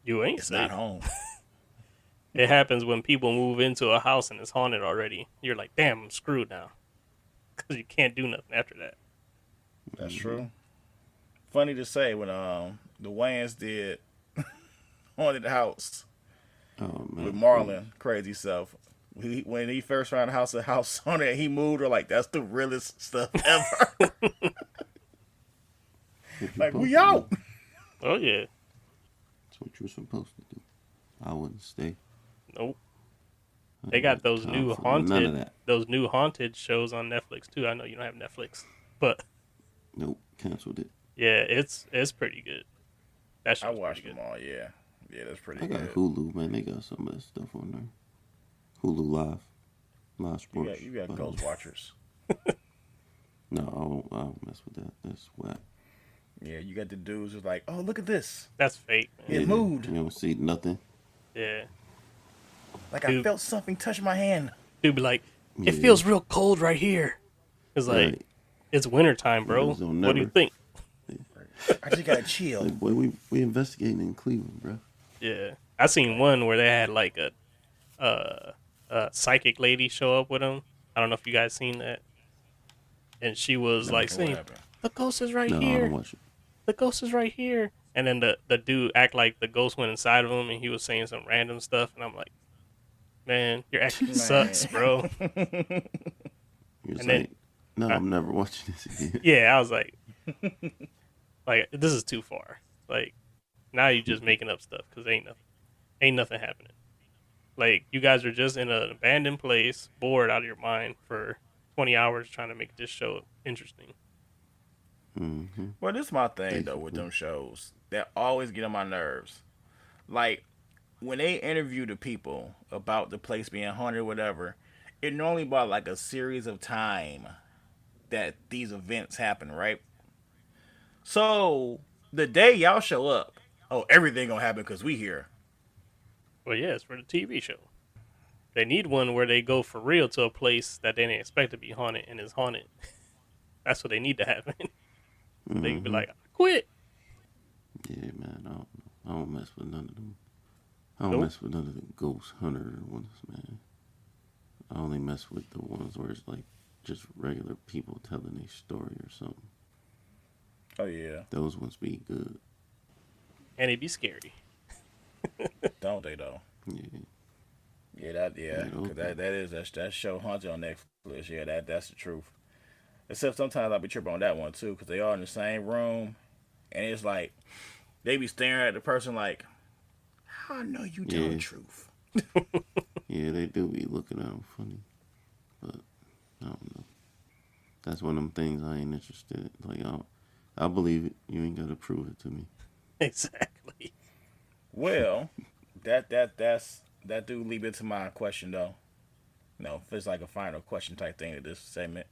You ain't It's safe. not home. It happens when people move into a house and it's haunted already. You're like, damn, I'm screwed now. Because you can't do nothing after that. That's true. Funny to say, when the Wayans did Haunted House Oh man. with Marlon, crazy self. When he first found the house haunted, he moved her like that's the realest stuff ever. Like we out. Oh, yeah. That's what you're supposed to do. I wouldn't stay. Nope. I They ain't got those time new for none of haunted, that. those new haunted shows on Netflix too. I know you don't have Netflix, but Nope, canceled it. yeah, it's pretty good. That I show's watched pretty them good. all. Yeah, yeah, that's pretty I got good. Hulu, man. They got some of that stuff on there. Hulu live You sports. got, Ghost Watchers. No, I don't mess with that. That's whack. Yeah, you got the dudes who's like, oh look at this, That's fake, man. it moved. You don't see nothing. Yeah, Like I Dude. felt something touch my hand. dude, be like, it Yeah. feels real cold right here. It's like Right. it's wintertime, bro. Niggas don't What do you never- think? I just got a chill. Like, boy, we investigating in Cleveland, bro. Yeah, I seen one where they had like a psychic lady show up with them. I don't know if you guys seen that. And she was like What saying, happened? "The ghost is right No, I here. don't watch it. The ghost is right here." And then the dude act like the ghost went inside of him, and he was saying some random stuff. And I'm like, man, your acting sucks, bro. You're And like, then- no, I'm never watching this again. Yeah, I was like, this is too far. Like, now you just making up stuff because ain't nothing happening. Like, you guys are just in an abandoned place, bored out of your mind for 20 hours trying to make this show interesting. Mm-hmm. Well, this is my thing though with them shows. That always get on my nerves. Like when they interview the people about the place being haunted or whatever, it normally about like a series of time that these events happen, right? So the day y'all show up, oh, everything gonna happen because we here. Well, yeah, it's for the TV show. They need one where they go for real to a place that they didn't expect to be haunted and is haunted. That's what they need to happen. They can be like, quit. Yeah, man, I don't mess with none of them. I don't Nope. mess with none of the ghost hunter ones, man. I only mess with the ones where it's like just regular people telling a story or something. Oh yeah, Those ones be good. And it'd be scary. don't they though? Yeah. Yeah, Yeah, because okay. that show haunted on Netflix. Yeah, that's the truth. Except sometimes I'll be tripping on that one too, because they all in the same room, and it's like they be staring at the person like, "How I know you telling Yeah. the truth?" Yeah, they do be looking at them funny. But, I don't know. That's one of them things I ain't interested in. Like, I believe it. You ain't got to prove it to me. Exactly. Well, that do lead into my question though. No, if it's like a final question type thing to this segment.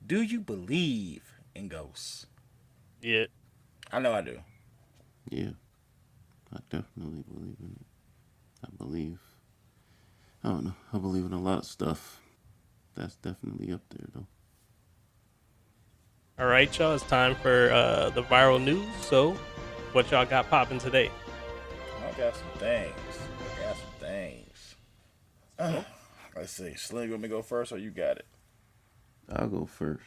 Do you believe in ghosts? Yeah. I know I do. Yeah. I definitely believe in it. I don't know. I believe in a lot of stuff. That's definitely up there, though. All right, y'all. It's time for the viral news. So, what y'all got popping today? I got some things. Let's see. Slim, you want me to go first or you got it? I'll go first.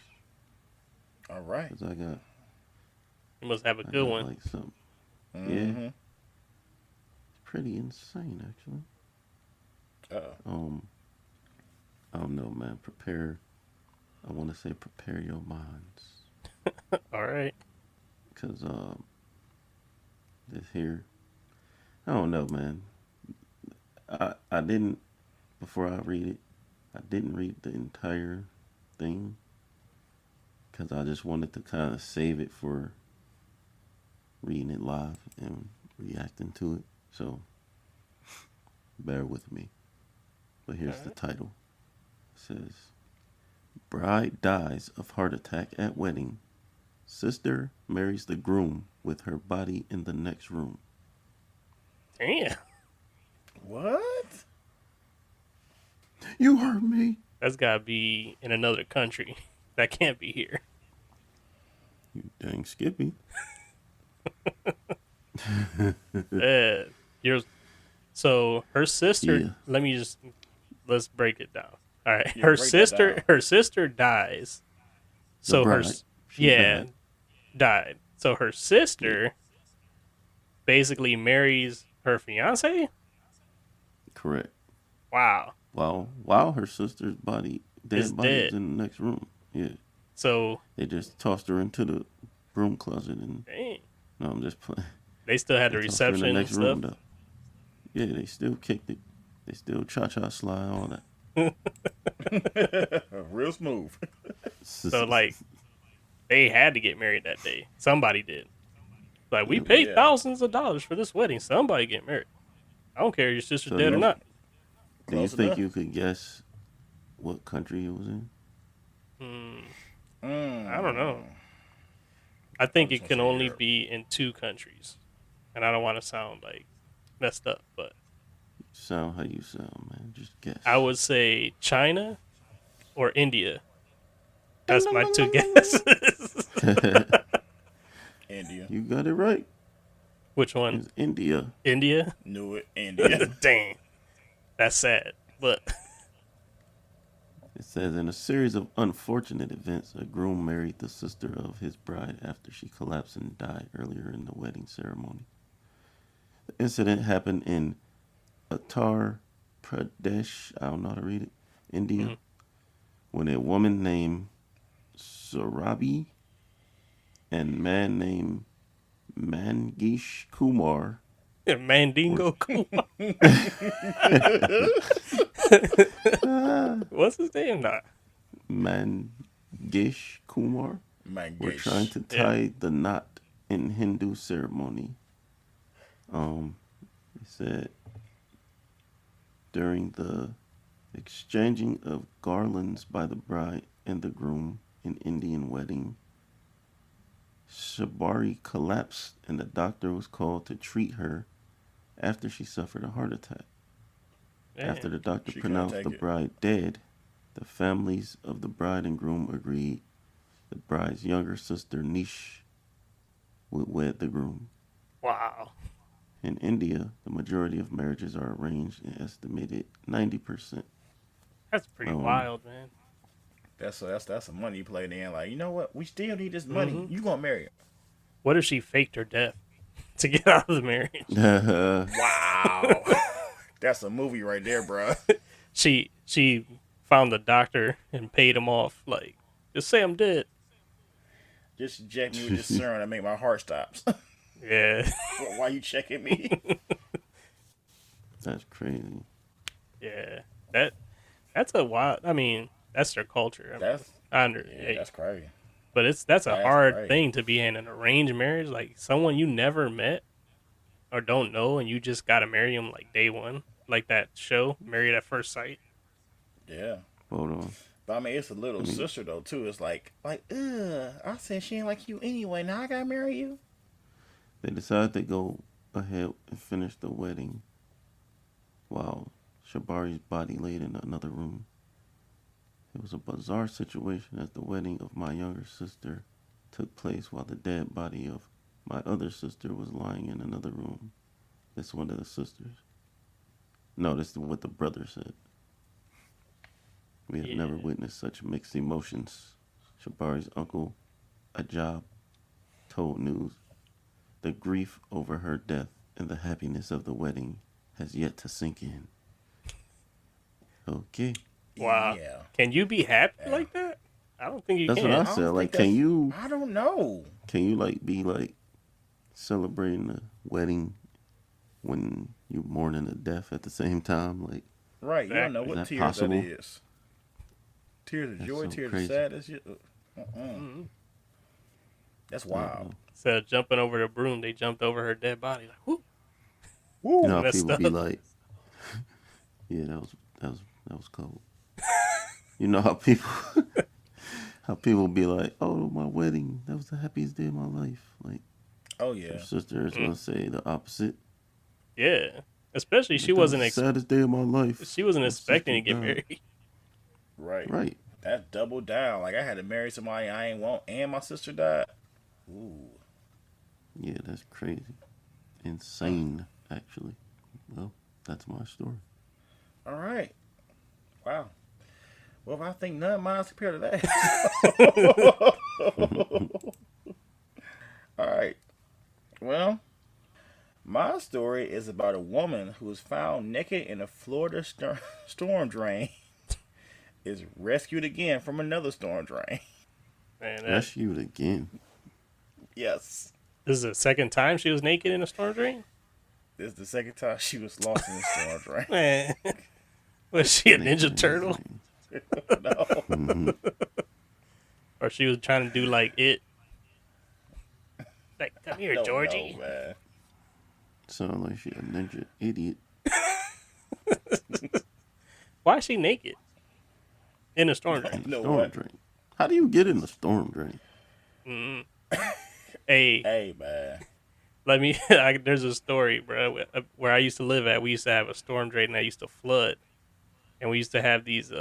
All right. Because I got You must have a I good got, one. like something. Mm-hmm. Yeah. It's pretty insane, actually. Uh-oh. I don't know, man. I want to say prepare your minds. All right. Because, this here, I don't know, man. I didn't, before I read it, I didn't read the entire thing. Because I just wanted to kind of save it for reading it live and reacting to it. So, bear with me. But here's the title. It says, Bride dies of heart attack at wedding. Sister marries the groom with her body in the next room. Damn. What? You heard me. That's got to be in another country. That can't be here. You dang Skippy. You're So her sister. Yeah. Let's break it down. All right, Yeah, break that down. her sister dies. The So bride, she died. died. So her Yeah, sister basically marries her fiance. correct. Wow, While her sister's is dead body was dead. in the next room. Yeah, So they just tossed her into the broom closet and dang, no, I'm just playing. they still had They the tossed her in the reception and next stuff. room though. Yeah, they still kicked it. They still cha-cha slide, all Real smooth. So that. like they had to get married that day. Somebody did. Like we Yeah. paid Yeah. thousands of dollars for this wedding. Somebody get married. I don't care if your sister's So dead or not. do you Close think enough. you could guess what country it was in? I don't know. I think just it gonna can say only Europe. be in two countries, and I don't want to sound like messed up, but Sound how you sound, man. Just guess. I would say China or India. That's my two guesses. India. You got it right. Which one? It's India. India? Knew it. India. Dang, that's sad. But It says in a series of unfortunate events, a groom married the sister of his bride after she collapsed and died earlier in the wedding ceremony. The incident happened in Uttar Pradesh, I don't know how to read it, India, when a woman named Surabi and man named Mangesh Kumar Mandingo Kumar. What's his name? Nah. Mangesh Kumar were trying to tie the knot in Hindu ceremony. It said during the exchanging of garlands by the bride and the groom in Indian wedding, Shabari collapsed and the doctor was called to treat her after she suffered a heart attack. Man. After the doctor She couldn't pronounced take the it. bride dead, the families of the bride and groom agreed the bride's younger sister Nish would wed the groom. Wow. In India, the majority of marriages are arranged and estimated 90%. That's pretty wild, man. That's some money you played in. Like, you know what? We still need this money. You gonna marry her? What if she faked her death to get out of the marriage? Wow. That's a movie right there, bro. She found the doctor and paid him off. Like, just say I'm dead. Just inject me with this serum to make my heart stops. Yeah. Why you checking me? That's crazy. Yeah. That's a wild. I mean, that's their culture. I mean, That's crazy. but that's a That's hard crazy. thing to be in an arranged marriage. Like someone you never met or don't know, and you just gotta marry them like day one, like that show, Married at First Sight. Yeah. Hold on. But I mean, it's a little sister though too. It's like, I said she ain't like you anyway. Now I gotta marry you. They decided to go ahead and finish the wedding while Shabari's body laid in another room. It was a bizarre situation as the wedding of my younger sister took place while the dead body of my other sister was lying in another room. This one of the sisters. No, this is what the brother said. We have never witnessed such mixed emotions. Shabari's uncle, Ajab, told News. The grief over her death and the happiness of the wedding has yet to sink in. Okay. Wow. Yeah. Can you be happy like that? I don't think you That's can. what I said. Like, can you I don't know. like be like celebrating a wedding when you mourning a death at the same time? Like, Right. You don't know Exactly. what Is that tears possible? that is. Tears of That's joy, so tears crazy. of sadness. That's wild. Instead of jumping over the broom, they jumped over her dead body. Like, whoop. you know how Messed people be up. like, yeah, that was cold. You know how people be like, oh, my wedding, that was the happiest day of my life. Like, Oh yeah. your sister is gonna say the opposite. Yeah. Especially she That was wasn't the saddest day of my life. she wasn't My expecting to sister get died. married. Right. Right. That doubled down. Like I had to marry somebody I ain't want, and my sister died. Ooh. Yeah, that's crazy. Insane, actually. Well, That's my story. All right. Wow. Well, I think none of mine's compared to that. All right. Well, my story is about a woman who was found naked in a Florida storm drain, is rescued again from another storm drain. Man, Rescued again. Yes. this is the second time she was naked in a storm drain? This is the second time she was lost in the storm drain. Man. Was she a Ninja Turtle? No. Or she was trying to do like it? Like, come here, Georgie. No, man. Sound like she a ninja idiot. Why is she naked? In a storm drain? No Storm what? drain. How do you get in the storm drain? Hey, Hey, man. let me. There's a story, bro. Where I used to live at, we used to have a storm drain that used to flood, and we used to have these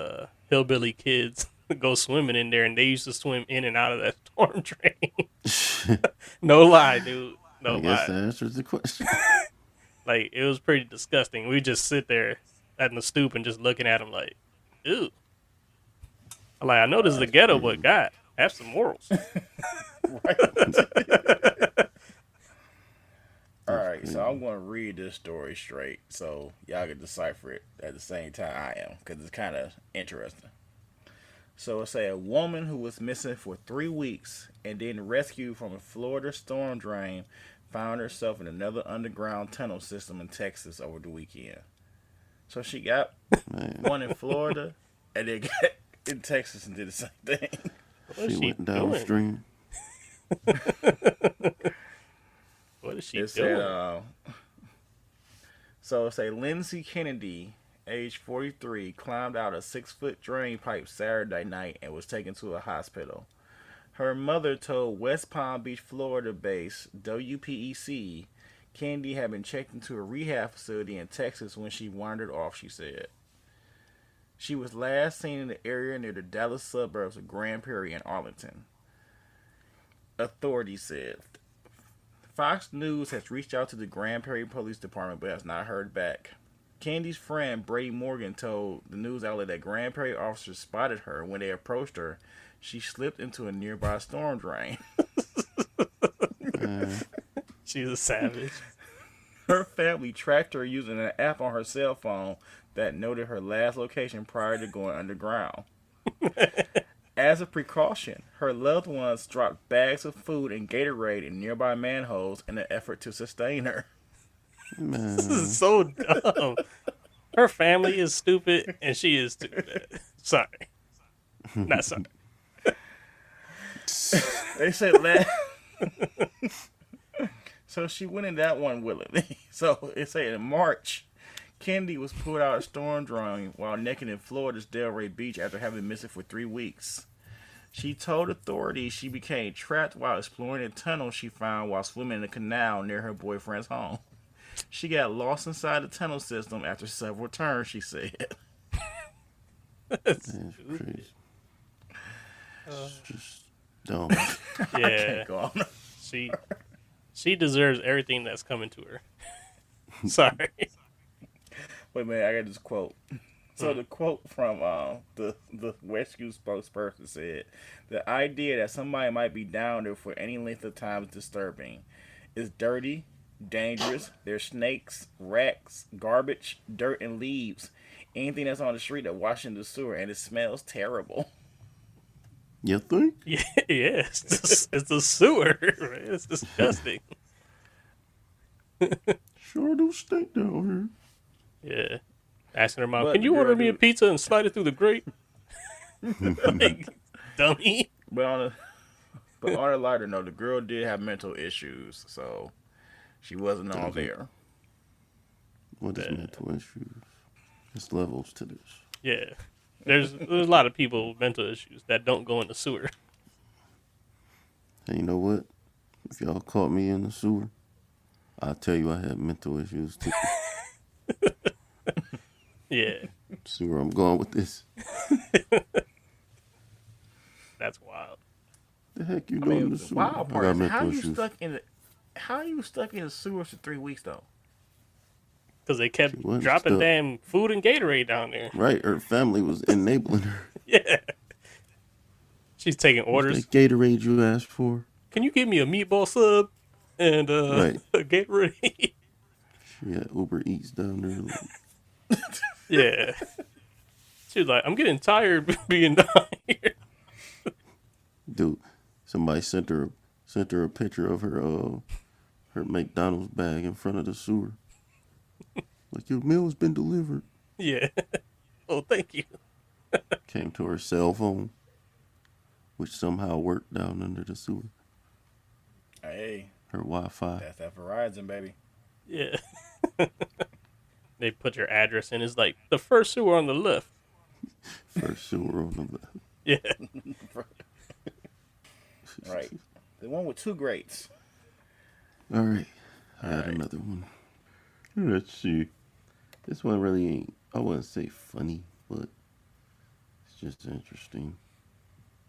hillbilly kids go swimming in there, and they used to swim in and out of that storm drain. No lie, dude. No I guess lie. that answers the question. Like, it was pretty disgusting. We just sit there at the stoop and just looking at them like, ew. Like, I know this is the ghetto, but God, have some morals. Right. All right, so I'm going to read this story straight so y'all can decipher it at the same time I am because it's kind of interesting. So it say a woman who was missing for 3 weeks and then rescued from a Florida storm drain found herself in another underground tunnel system in Texas over the weekend. So she got one in Florida and then got in Texas and did the same thing. What is She she went doing? downstream. What is she It doing? said, so it say Lindsay Kennedy, age 43, climbed out a 6-foot drain pipe Saturday night and was taken to a hospital. Her mother told West Palm Beach, Florida-based WPEC Kennedy had been checked into a rehab facility in Texas when she wandered off, she said. She was last seen in the area near the Dallas suburbs of Grand Prairie and Arlington, authorities said. Fox News has reached out to the Grand Prairie Police Department but has not heard back. Candy's friend Brady Morgan told the news outlet that Grand Prairie officers spotted her. When they approached her, she slipped into a nearby storm drain. She's a savage. Her family tracked her using an app on her cell phone that noted her last location prior to going underground. As a precaution, her loved ones dropped bags of food and Gatorade in nearby manholes in an effort to sustain her. Man, This is so dumb. Her family is stupid, and she is stupid. Sorry. Not sorry. They said last. So she went in that one willingly. So it said in March, Kennedy was pulled out of a storm drain while naked in Florida's Delray Beach after having been missing for 3 weeks. She told authorities she became trapped while exploring a tunnel she found while swimming in a canal near her boyfriend's home. She got lost inside the tunnel system after several turns, she said. that's crazy. It's just dumb. Yeah, Go on. she deserves everything that's coming to her. Sorry. Wait a minute, I got this quote. So the quote from the rescue spokesperson said, "The idea that somebody might be down there for any length of time is disturbing. It's dirty, dangerous. There's snakes, rats, garbage, dirt, and leaves. Anything that's on the street that washes in the sewer, and it smells terrible." You think? Yeah, it's the sewer. Right? It's disgusting. Sure do stink down Yeah. Asking her mom, But can the you order girl me a do- pizza and slide it through the grate? Like, dummy. But on a lighter note, the girl did have mental issues, so she wasn't all there. here. What is mental issues? There's levels to this. Yeah. There's a lot of people with mental issues that don't go in the sewer. Hey, you know what? If y'all caught me in the sewer, I'll tell you I had mental issues too. Yeah. See where I'm going with this? That's wild. The heck you I doing in mean, the the sewer? wild I part got is how mental you issues. stuck in the sewers for 3 weeks though? Because they kept She wasn't dropping stuck. damn food and Gatorade down there. Right, her family was enabling her. Yeah. She's taking What's orders. that Gatorade you asked for? Can you give me a meatball sub and Right. a Gatorade? She had Uber Eats down there. Yeah. She was like, I'm getting tired being down here. Dude, somebody sent her a picture of her McDonald's bag in front of the sewer. Like, your meal has been delivered. Yeah. Oh, thank you. Came to her cell phone, which somehow worked down under the sewer. Hey, Her Wi-Fi. that's that Verizon, baby. Yeah. They put your address in. It's like the first sewer on the left. First sewer on the left. Yeah. Right. The one with 2 grates. All right. I had right. another one. Let's see. This one really ain't, I wouldn't say funny, but it's just interesting.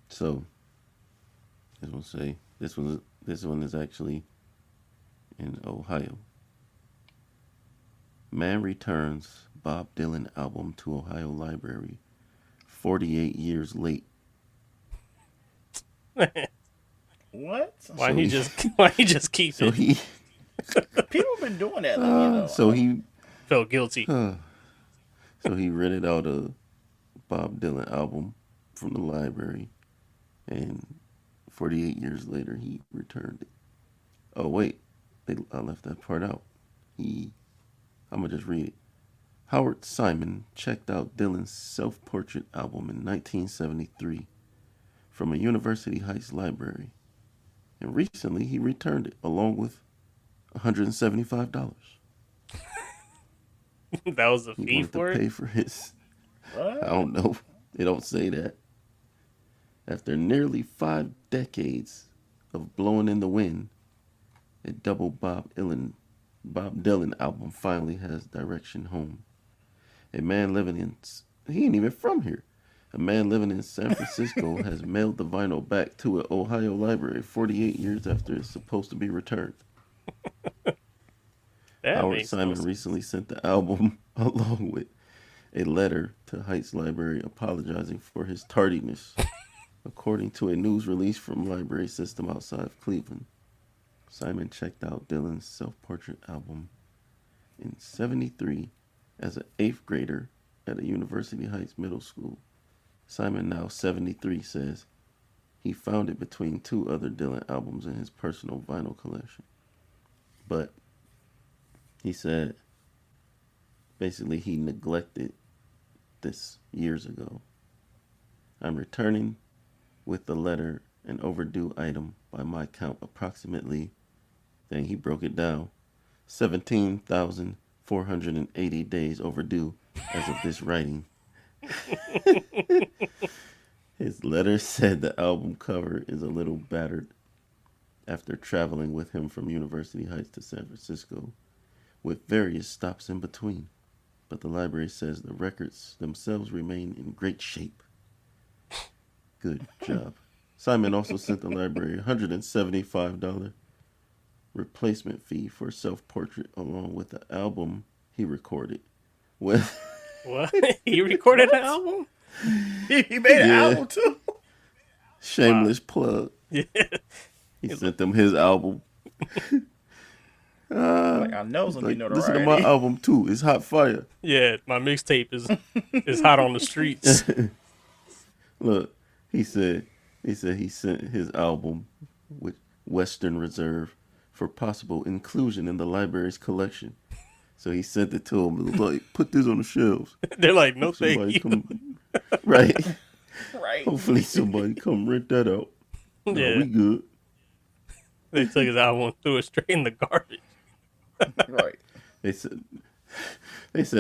So, this one is actually in Ohio. Man returns Bob Dylan album to Ohio Library 48 years late. What? Why So he just keep So it? he People have been doing that. Like, so he Felt guilty. so he rented out a Bob Dylan album from the library, and 48 years later he returned it. Oh wait, I left that part out. I'm gonna just read it. Howard Simon checked out Dylan's self-portrait album in 1973 from a University Heights library, and recently he returned it along with $175. That was the He fee wanted for to it? pay for his. what? I don't know. They don't say that. After nearly 5 decades of blowing in the wind, a double Bob Dylan album finally has direction home. He ain't even from here. A man living in San Francisco has mailed the vinyl back to an Ohio library 48 years after it's supposed to be returned. That Howard makes no Simon sense. recently sent the album along with a letter to Heights Library apologizing for his tardiness, according to a news release from Library System outside of Cleveland. Simon checked out Dylan's self-portrait album in '73 as an 8th grader at a University Heights middle school. Simon, now 73, says he found it between 2 other Dylan albums in his personal vinyl collection. But he said basically he neglected this years ago. I'm returning with the letter an overdue item by my count approximately, then he broke it down, 17,480 days overdue as of this writing. His letter said the album cover is a little battered after traveling with him from University Heights to San Francisco, with various stops in between. But the library says the records themselves remain in great shape. Good job. Simon also sent the library a $175 replacement fee for self-portrait along with the album he recorded. With What? He recorded an album? He made an Yeah. album too. shameless plug. Yeah. He sent them his album. Like, I know it's gonna Like, be listen to my notoriety. album too. It's hot fire. Yeah, my mixtape is hot on the streets. Look, he said he sent his album with Western Reserve for possible inclusion in the library's collection. So he sent it to him. It was like, put this on the shelves. They're like, no thank Somebody you. come, right? Right. Hopefully somebody come rent that out. No, Yeah. we good. They took his album and threw it straight in the garbage. Right. They said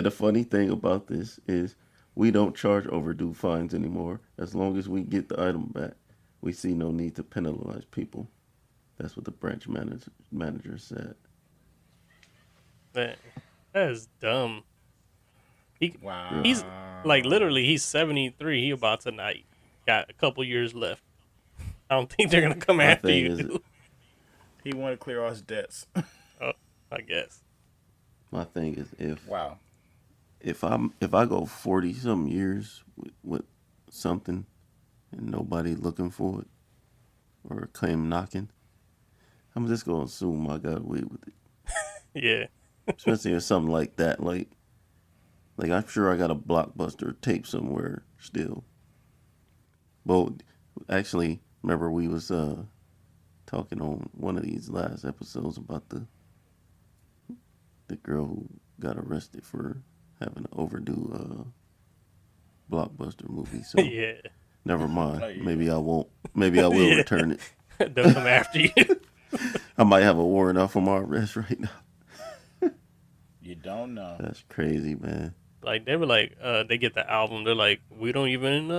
the funny thing about this is we don't charge overdue fines anymore. As long as we get the item back, we see no need to penalize people. That's what the branch manager said. Man, that is dumb. Wow. He's like literally he's 73. He about to night. Got a couple years left. I don't think they're gonna come My after thing you. is- Dude. He wanted to clear all his debts. Oh, I guess. my thing is Wow. if I go 40 some years with something and nobody looking for it or came knocking, I'm just gonna assume I got away with it. Yeah. Especially if something like that, like I'm sure I got a Blockbuster tape somewhere still. But actually, remember we was talking on one of these last episodes about the girl who got arrested for having an overdue Blockbuster movie. So Yeah. never mind. Oh, yeah. Maybe I won't. Maybe I will Yeah. return it. They'll come after you. I might have a warrant out for my arrest right now. You don't know. That's crazy, man. Like they were like, they get the album. They're like, we don't even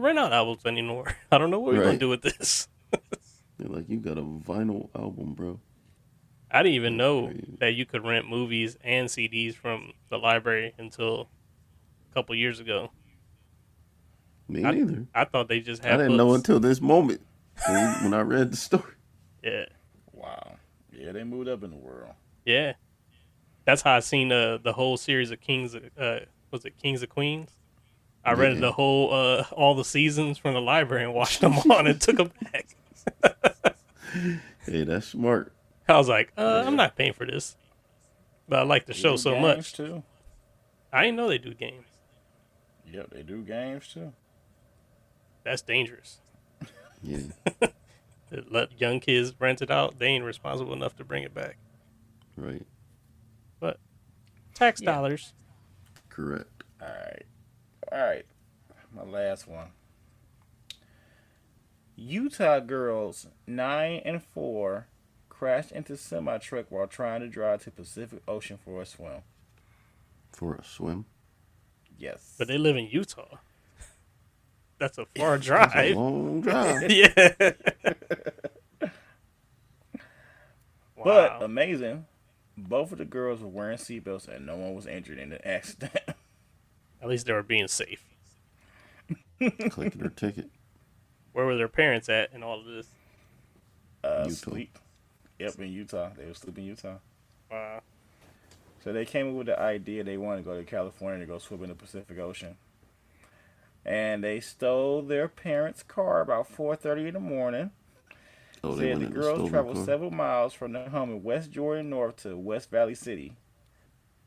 rent out albums anymore. I don't know what we're gonna Right. do with this. They're like, you got a vinyl album, bro. I didn't even That's know crazy. that you could rent movies and CDs from the library until a couple years ago. Me neither. I thought they just I had didn't know books. until this moment when I read the story. Yeah, Wow. Yeah, they moved up in the world. yeah. That's how I seen the whole series of Kings. Was it Kings of Queens? I read Yeah. the whole all the seasons from the library and watched them on and took them back. Hey, that's smart. I was like, I'm not paying for this, but I like the They show do so games, much. too. I didn't know they do games. Yep, they do games too. That's dangerous. Yeah, Let young kids rent it out. They ain't responsible enough to bring it back. right. But tax Yeah. dollars. Correct. All right. My last one. Utah girls 9 and 4 crashed into semi truck while trying to drive to Pacific Ocean for a swim. For a swim. Yes. But they live in Utah. That's a far That's a drive. long drive. Yeah. But Wow. amazing, both of the girls were wearing seatbelts and no one was injured in the accident. At least they were being safe. Clicking her ticket. Where were their parents at in all of this? Utah. Sleep. Yep, in Utah. They were sleeping in Utah. Wow. So they came up with the idea they wanted to go to California to go swim in the Pacific Ocean. And they stole their parents' car about 4:30 in the morning. Oh, they Said went the in the girls stolen traveled car. several miles from their home in West Jordan North to West Valley City.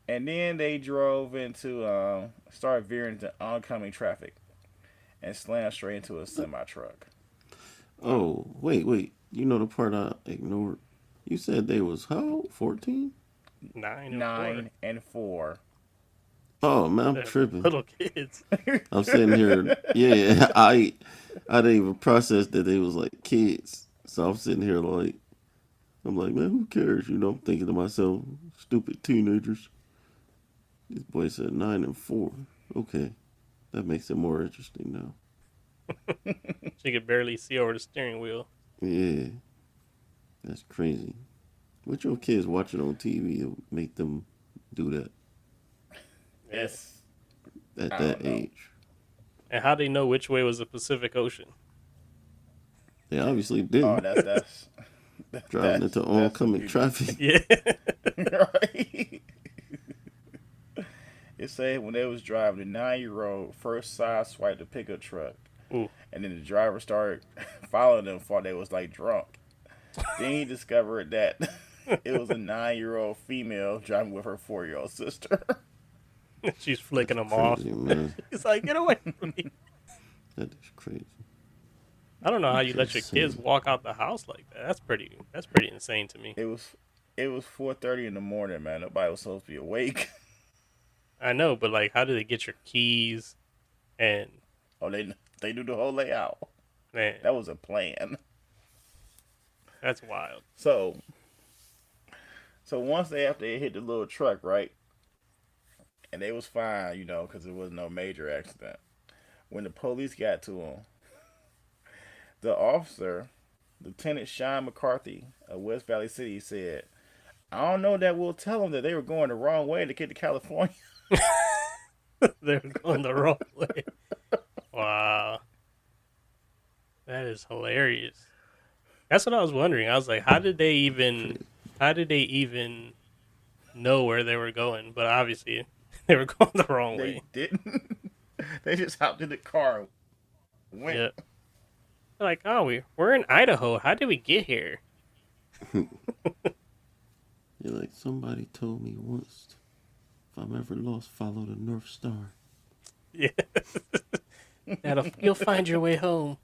And then they drove into, started veering into oncoming traffic and slammed straight into a semi-truck. Oh, wait. You know the part I ignored? You said they was how old? 14? 9 and 9 and 4. Oh, man, I'm 4. tripping. Little kids. I'm sitting here. Yeah, I didn't even process that they was like kids. So I'm sitting here like, I'm like, man, who cares? You know, I'm thinking to myself, stupid teenagers. This boy said 9 and 4. Okay, that makes it more interesting now. She could barely see over the steering wheel. Yeah, that's crazy. What your kids watching on TV will make them do that Yes. at I that don't know. age? And how they know which way was the Pacific Ocean? They obviously didn't. Oh, that's Driving that's- into that's oncoming a traffic. Yeah. right. It said when they was driving, the 9-year-old first sideswiped the pickup truck, Ooh. and then the driver started following them, thought they was like drunk. Then he discovered that it was a 9-year-old female driving with her 4-year-old sister. She's flicking them off. Crazy, man. He's like, get away from me. That is crazy. I don't know how you let your kids walk out the house like that. That's pretty insane to me. It was 4:30 in the morning, man. Nobody was supposed to be awake. I know, but like, how did they get your keys? And Oh, they do the whole layout. man, That was a plan. that's wild. So once after they hit the little truck, right, and they was fine, you know, because it was no major accident. When the police got to them, the officer, Lieutenant Sean McCarthy of West Valley City, said, "I don't know that we'll tell them that they were going the wrong way to get to California." They're going the wrong way. Wow, that is hilarious. That's what I was wondering. I was like, how did they even know where they were going, but obviously they were going the wrong They way. didn't. They just hopped in the car and went. Yep. They're like, oh, we're in Idaho. How did we get here? You're like, somebody told me once, if I'm ever lost, follow the North Star. Yeah. You'll find your way home.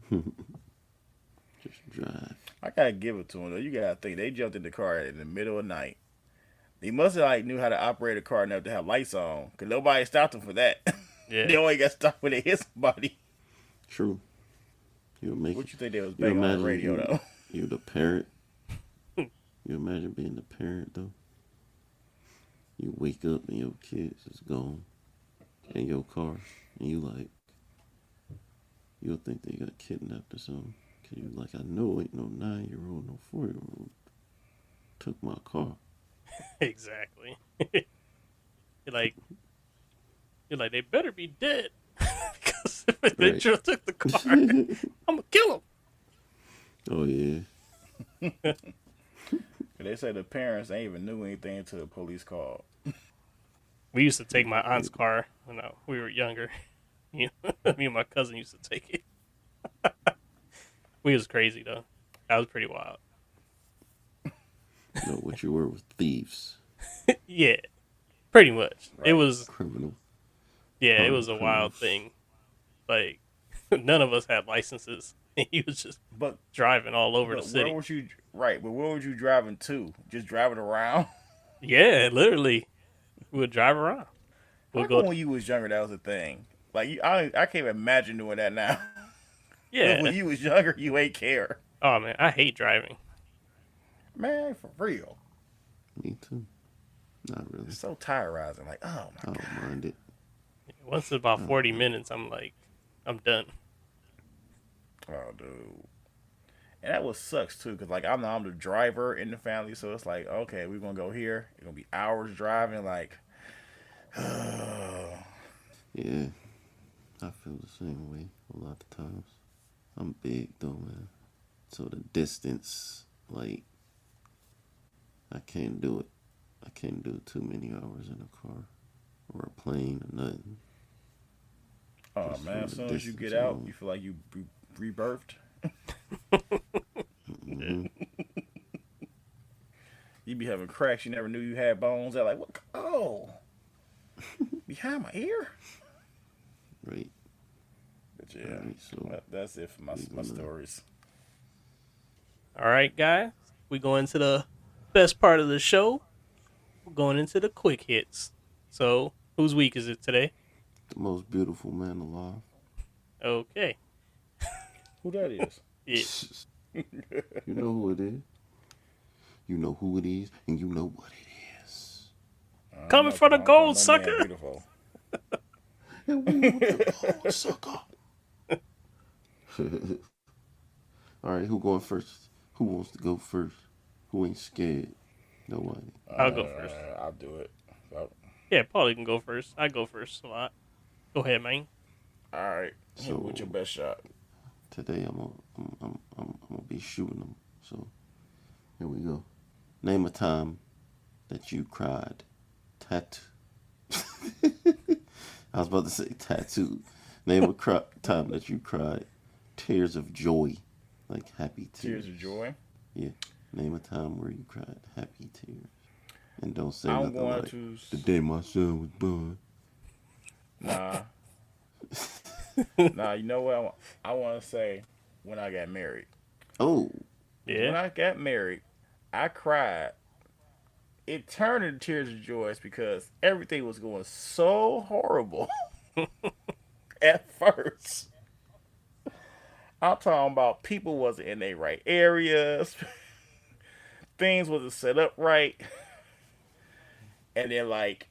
Just drive. I gotta give it to them though. You gotta think they jumped in the car in the middle of the night. They must have like knew how to operate a car enough to have lights on, cause nobody stopped them for that. Yeah. They only got stopped when they hit somebody. True. You'll make What it. you think they was You banging on the imagine radio though? you're the parent. You imagine being the parent though. You wake up and your kids is gone in your car, and you like, you'll think they got kidnapped or something. Cause you like, I know ain't no 9-year-old, no 4-year-old took my car. Exactly. You're like, they better be dead. Because if they Right. just took the car, I'm going to kill them. Oh yeah. They say the parents ain't even knew anything until the police called. We used to take my aunt's car when we were younger. Me and my cousin used to take it. We was crazy, though. That was pretty wild. Know what you were with thieves, Yeah, pretty much. Right. It was, criminal. yeah, it Harming was a wild criminals. thing. Like, none of us had licenses. He was just But driving all over but the city. where was you? Right, but where was you driving to? Just driving around? Yeah, literally. We would drive around. We'll How go. come when you was younger that was a thing? Like I can't imagine doing that now. Yeah. When you was younger, you ain't care. Oh, man, I hate driving. Man, for real. Me too. Not really. It's so tiring. Like, oh I my god. don't mind it. Once it's about 40 minutes, I'm like, I'm done. Oh, dude. And that was sucks too, cause like I'm the driver in the family, so it's like, okay, we're gonna go here. It's gonna be hours driving. Like, Yeah, I feel the same way a lot of times. I'm big though, man. So the distance, like, I can't do it. I can't do too many hours in a car or a plane or nothing. oh Just man, from as the soon as you distance get out, alone. you feel like you rebirthed. Mhm. You be having cracks you never knew you had bones. They're like, what? Oh, behind my ear. Right. But yeah, Alright, so that's it for my stories. All right, guys. We go into the best part of the show. We're going into the quick hits. So, whose week is it today? the most beautiful man alive. Okay. Who that is? Yeah. You know who it is. You know who it is, and you know what it is. Coming for the gold, sucker. Beautiful. And we want the gold, sucker. All right, who going first? Who wants to go first? Who ain't scared? Nobody. I'll go first. I'll do it. So, Yeah, Pauly can go first. I go first a lot. Go ahead, man. all right. So- What's your best shot? Today I'm gonna be shooting them. So here we go. Name a time that you cried. I was about to say tattoo. Name a time that you cried. Tears of joy, like happy tears. Tears of joy. Yeah. Name a time where you cried happy tears. And don't say I'm nothing going like to. the day my son was born. Nah. Nah, you know what? I want to say when I got married. Oh, When Yeah. I got married, I cried. It turned into tears of joy because everything was going so horrible at first. I'm talking about people wasn't in their right areas. Things wasn't set up right. And then like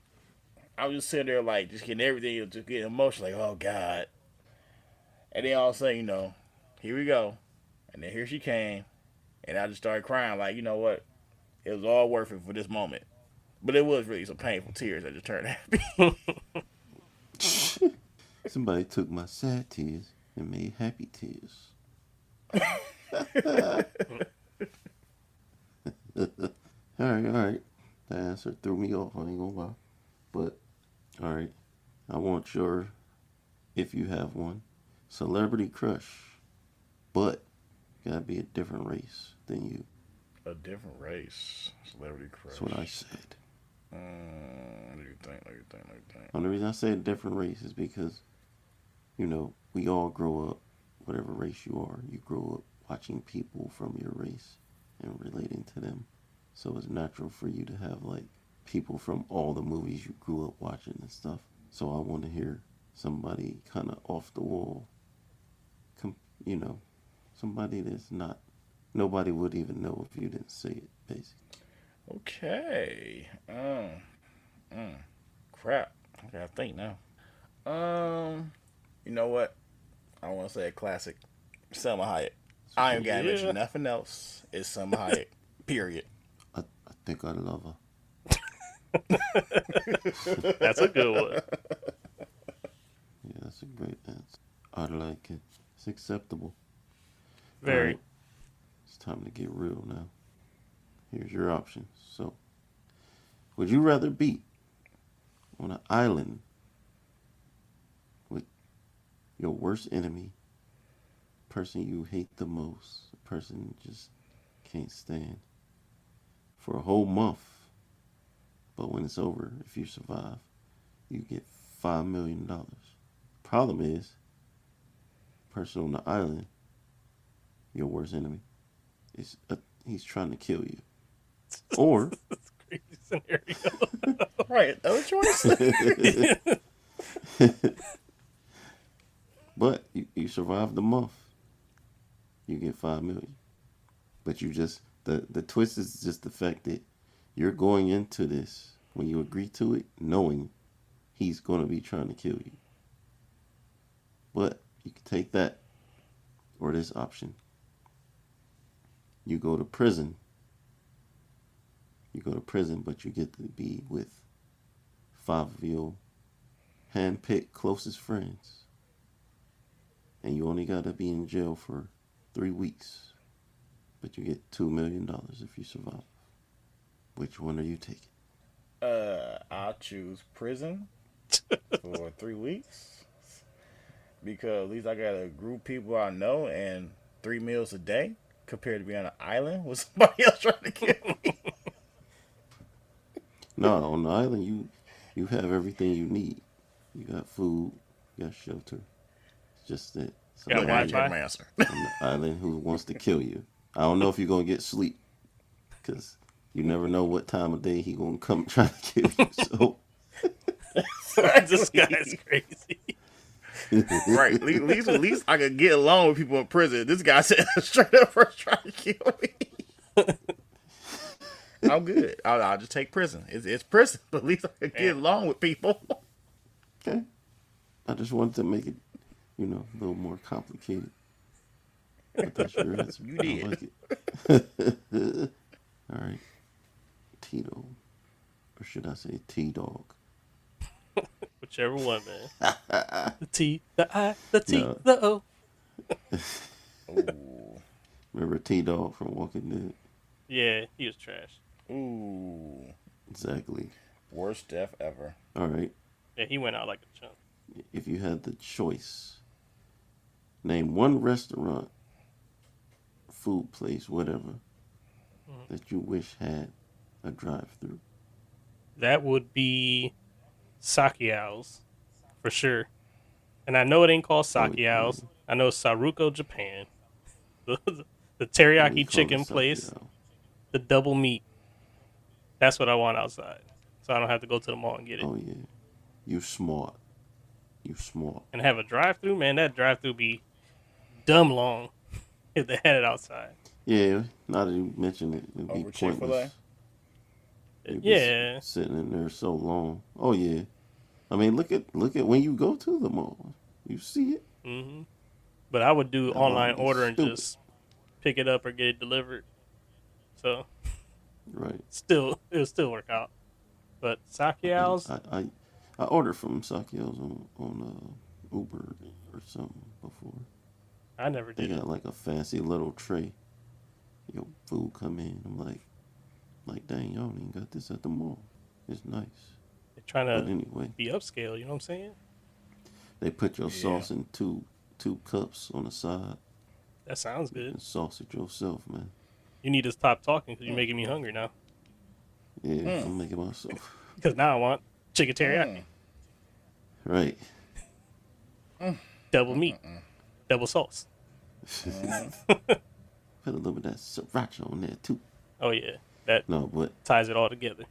I was just sitting there like just getting everything, just getting emotional, like, oh God. And then all of a sudden, here we go. And then here she came. And I just started crying, like, you know what? It was all worth it for this moment. But it was really some painful tears that just turned happy. somebody took my sad tears and made happy tears. All right. I answer threw me off. I ain't gonna lie. But all right, I want your, if you have one, celebrity crush, but gotta be a different race than you. A different race. Celebrity crush. That's what I said. What do you think? What do you think? What do you think? Only reason I say a different race is because, we all grow up, whatever race you are, you grow up watching people from your race and relating to them. So it's natural for you to have like people from all the movies you grew up watching and stuff. So I want to hear somebody kind of off the wall, somebody that's not, nobody would even know if you didn't say it, basically. Okay. Crap. I gotta think now. You know what? I want to say a classic. Selma Hayek. I ain't gotta mention nothing else. It's Selma Hayek. Period. I think I love her. That's a good one. Yeah, that's a great answer. I like it. It's acceptable. Very. All right. It's time to get real now. Here's your options. So, would you rather be on an island with your worst enemy, person you hate the most, a person you just can't stand, for a whole month, but when it's over, if you survive, you get $5 million. Problem is, person on the island, your worst enemy, he's trying to kill you. Or That's a crazy scenario. Right. No choice. but you survive the month, you get $5 million. But you just the twist is just the fact that you're going into this when you agree to it, knowing he's going to be trying to kill you. But you can take that or this option. You go to prison. But you get to be with 5 of your hand-picked closest friends. And you only got to be in jail for 3 weeks. But you get $2 million if you survive. Which one are you taking? I'll choose prison for 3 weeks. Because at least I got a group of people I know and 3 meals a day compared to being on an island with somebody else trying to kill me. No, on the island you have everything you need. You got food, you got shelter. It's just that Got somebody Wi-Fi? Answer. on the island who wants to kill you. I don't know if you're gonna get sleep, because you never know what time of day he gonna come try to kill you. So This guy's crazy. Right. At least I could get along with people in prison. This guy said straight up first trying to kill me. I'm good. I'll just take prison. It's prison, but at least I could get along with people. okay, I just wanted to make it, a little more complicated. But that's your answer. You did. I like it. All right, Tito, or should I say T-Dog? Whichever one, man. The T, the I, the T, No. the O. Ooh. Remember T-Dog from Walking Dead? Yeah, he was trash. Ooh. Exactly. Worst death ever. All right. Yeah, he went out like a chump. If you had the choice, name one restaurant, food place, whatever, that you wish had a drive-through. That would be Sakiao's, for sure. And I know it ain't called Sakiao's. I know it's Saruko, Japan. The We teriyaki call it chicken place, Sakio. the double meat. That's what I want outside. So I don't have to go to the mall and get it. Oh, yeah. You smart. And have a drive-through, man, that drive-through be dumb long if they had it outside. Yeah, now that you mention it, it'd be Over Chick-fil-A? pointless. It'd be Yeah. sitting in there so long. Oh, yeah. I mean, look at when you go to the mall. You see it. hmm But I would do That online would be order and stupid. just pick it up or get it delivered. So Right. it'll still work out. But Sakiao's, I ordered from Sakio's on Uber or something before. I never They did it. got like a fancy little tray. Your food come in. I'm like, Like, dang, y'all ain't got this at the mall. It's nice. They're trying But to anyway, be upscale. You know what I'm saying? they put your Yeah. sauce in two cups on the side That sounds good. and sauce it yourself, man. You need to stop talking because you're making me hungry now. Yeah, I'm making myself. Because now I want chicken teriyaki, Right. double meat, double sauce. Put a little bit of that sriracha on there, too. Oh yeah, that No, but ties it all together.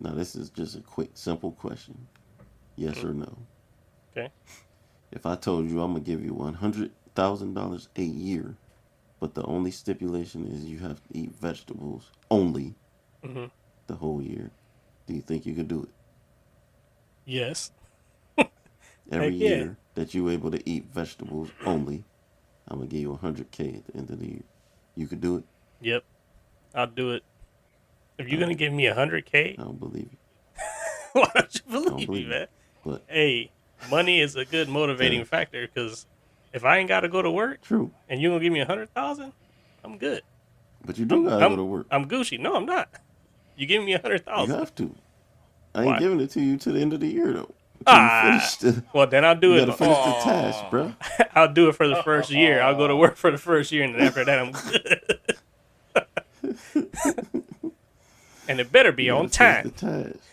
no, this is just a quick, simple question. Yes or no? Okay. If I told you I'm going to give you $100,000 a year, but the only stipulation is you have to eat vegetables only the whole year, do you think you could do it? Yes. Every Heck yeah. year that you're able to eat vegetables only, I'm going to give you $100K at the end of the year. You could do it? Yep. I'll do it. If you're gonna give me $100K, I don't believe you. why don't you I don't believe me, believe man? you. But Hey, money is a good motivating Yeah. factor because if I ain't got to go to work true. and you gonna give me 100,000, I'm good. But you do got to I'm, go to work. I'm Gucci. No, I'm not. You give me You 100,000. have to. I Why? ain't giving it to you to the end of the year, though. Until you finish the, Well, then I'll do you it. got to finish the task, bro. I'll do it for the first year. I'll go to work for the first year, and then after that, I'm good. And it better be You on gotta finish time. the task.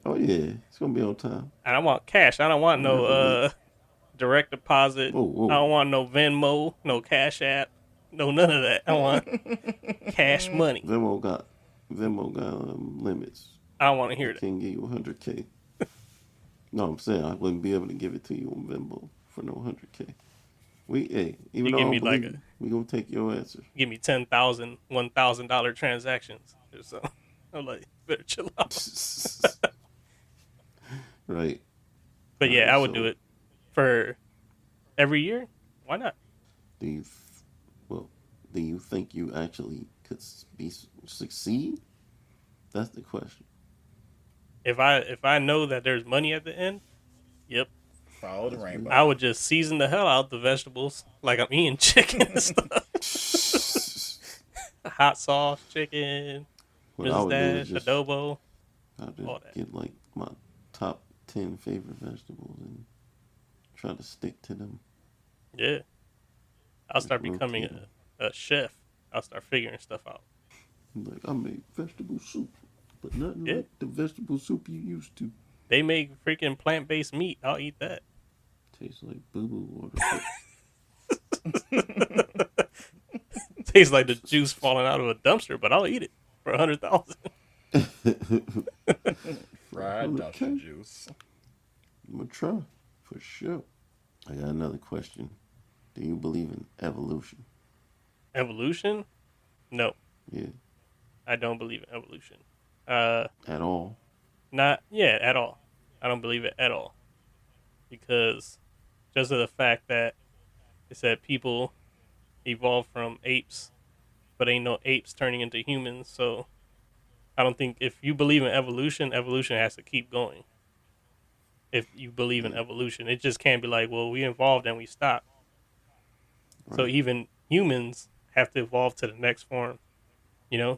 Oh, yeah. It's going to be on time. And I want cash. I don't want no Whatever direct deposit. Whoa. I don't want no Venmo, no Cash App, no none of that. I want cash money. Venmo got limits. I don't want to hear I that. can't give you 100K. No, I'm saying I wouldn't be able to give it to you on Venmo for no 100K. Even You though I give don't me like believe you, we gonna take your answer. Give me 10,000, $1,000 transactions or something. I'm like, better chill out. Right. But yeah, Alright, I would so do it for every year. Why not? Do you think you actually could succeed? That's the question. If I know that there's money at the end, yep, Follow the rainbow. I would just season the hell out the vegetables like I'm eating chicken and stuff. Hot sauce, chicken, What I Mrs. would do Dash, is just adobo, I'd all just that. get like my top 10 favorite vegetables and try to stick to them. Yeah, I'll start Just becoming rotate 'em. a chef. I'll start figuring stuff out. Like I make vegetable soup, but nothing Yeah. like the vegetable soup you used to. They make freaking plant-based meat. I'll eat that. Tastes like boo-boo water. Tastes like the juice falling out of a dumpster, but I'll eat it for 100,000. Fried dumpster Okay. juice. I'm gonna try for sure. I got another question. Do you believe in evolution? Evolution? No, Yeah, I don't believe in evolution. at all. Not at all. I don't believe it at all. Because just of the fact that it said people evolved from apes, but ain't no apes turning into humans, so I don't think if you believe in evolution, evolution has to keep going. If you believe in evolution, it just can't be like, well, we evolved and we stopped. So Right. even humans have to evolve to the next form,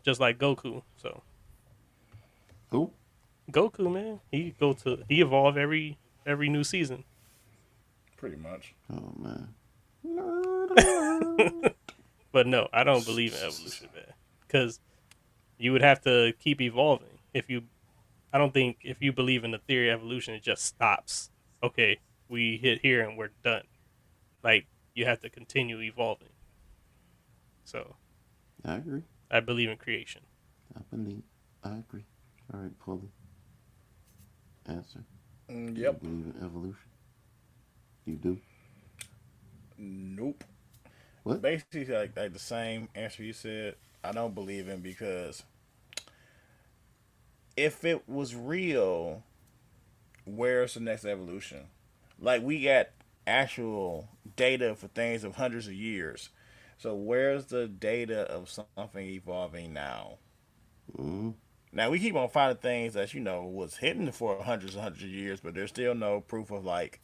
just like Goku. So Who? Goku, man, he evolve every new season. Pretty much. Oh man. But no, I don't believe in evolution, man, because you would have to keep evolving. I don't think if you believe in the theory of evolution, it just stops. Okay, we hit here and we're done. Like you have to continue evolving. So I agree. I believe in creation. I agree. All right, Pauly. Answer. Yep. You believe in evolution? You do? Nope. What? Basically, like the same answer you said. I don't believe in because if it was real, where's the next evolution? Like we got actual data for things of hundreds of years. So where's the data of something evolving now? Mm-hmm. Now we keep on finding things that was hidden for hundreds and hundreds of years, but there's still no proof of like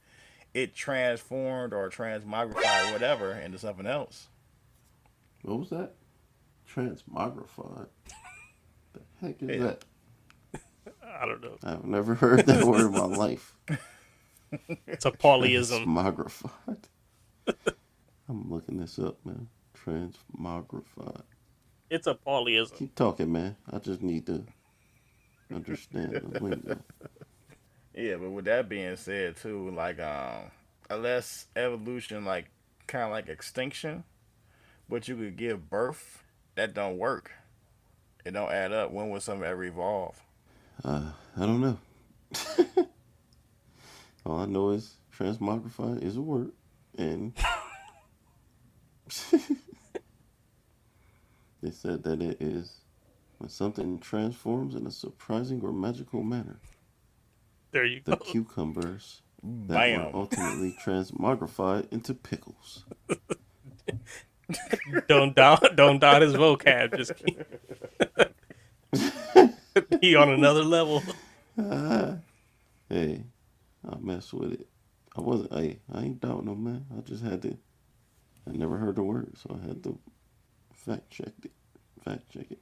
it transformed or transmogrified or whatever into something else. What was that? Transmogrified? The heck is that? I don't know. I've never heard that word in my life. It's a Paulyism. Transmogrified. I'm looking this up, man. Transmogrified. It's a Paulyism. Keep talking, man. I just need to understand the lingo. Yeah, but with that being said, too, like unless evolution, like kind of like extinction, but you could give birth, that don't work. It don't add up. When would something ever evolve? I don't know. All I know is transmogrified is a word, and they said that it is when something transforms in a surprising or magical manner. There you The go. cucumbers that Bam. were ultimately transmogrified into pickles. Don't doubt his vocab. Just keep. He on another level. Hey, I mess with it. I ain't doubting them, man. I just had to, I never heard the word, so I had to fact check it.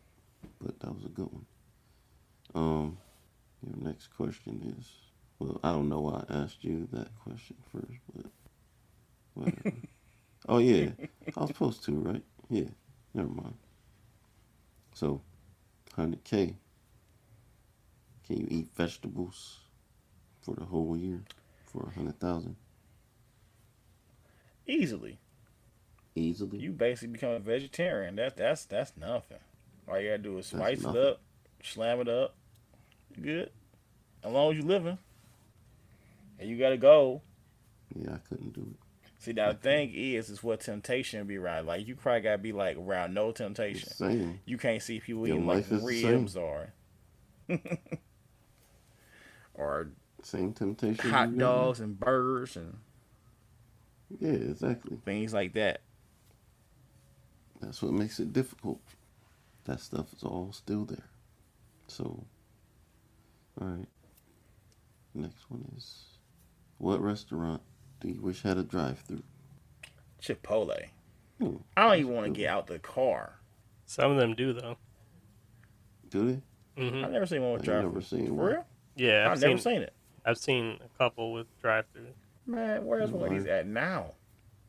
But that was a good one. Your next question is, well, I don't know why I asked you that question first, but whatever. Oh, yeah. I was supposed to, right? Yeah. Never mind. So, 100K. Can you eat vegetables for the whole year for 100,000? Easily. Easily? You basically become a vegetarian. That's nothing. All you gotta do is spice it nothing. up, slam it up. You good. As long as you living. And you gotta go. Yeah, I couldn't do it. See, now the thing is what temptation be around. Like, you probably gotta be like around no temptation. Same. You can't see people Your eating like life is the ribs or Same temptation. hot you got dogs and burgers and now. Yeah, exactly. things like that. That's what makes it difficult. That stuff is all still there. So, alright. Next one is, what restaurant do you wish had a drive-thru? Chipotle. Hmm, I don't that's even want to good get out the car. Some of them do though. Do they? Hmm I've never seen one with I ain't drive never seen For one. real? Yeah, I've never seen it. I've seen a couple with drive-through. Man, where's one of these Right. at now?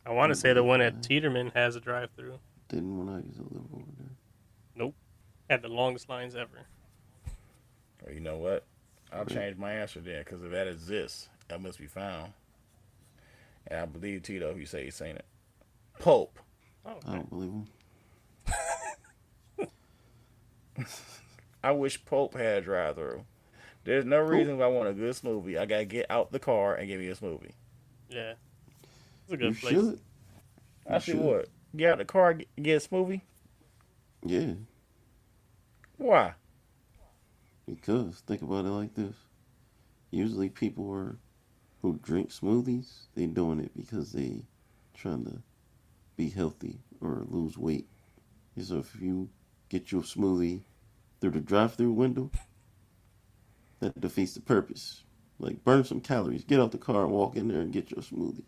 I want to say the one at Yeah. Tiedemann has a drive-through. Didn't when I used to live over there. Nope, had the longest lines ever. Well, you know what? I'll Right. change my answer then, because if that exists, that must be found. And I believe Tito if you say he's seen it. Pope. Oh, I okay. don't believe him. I wish Pope had a drive-through. There's no reason if I want a good smoothie, I gotta get out the car and give me a smoothie. Yeah, it's a You good place. should. I see should. what. Get out the car, get a smoothie. Yeah, Why? because think about it like this. Usually people who drink smoothies, they doing it because they trying to be healthy or lose weight. So if you get your smoothie through the drive-through window, that defeats the purpose. Like, burn some calories. Get out the car and walk in there and get your smoothie.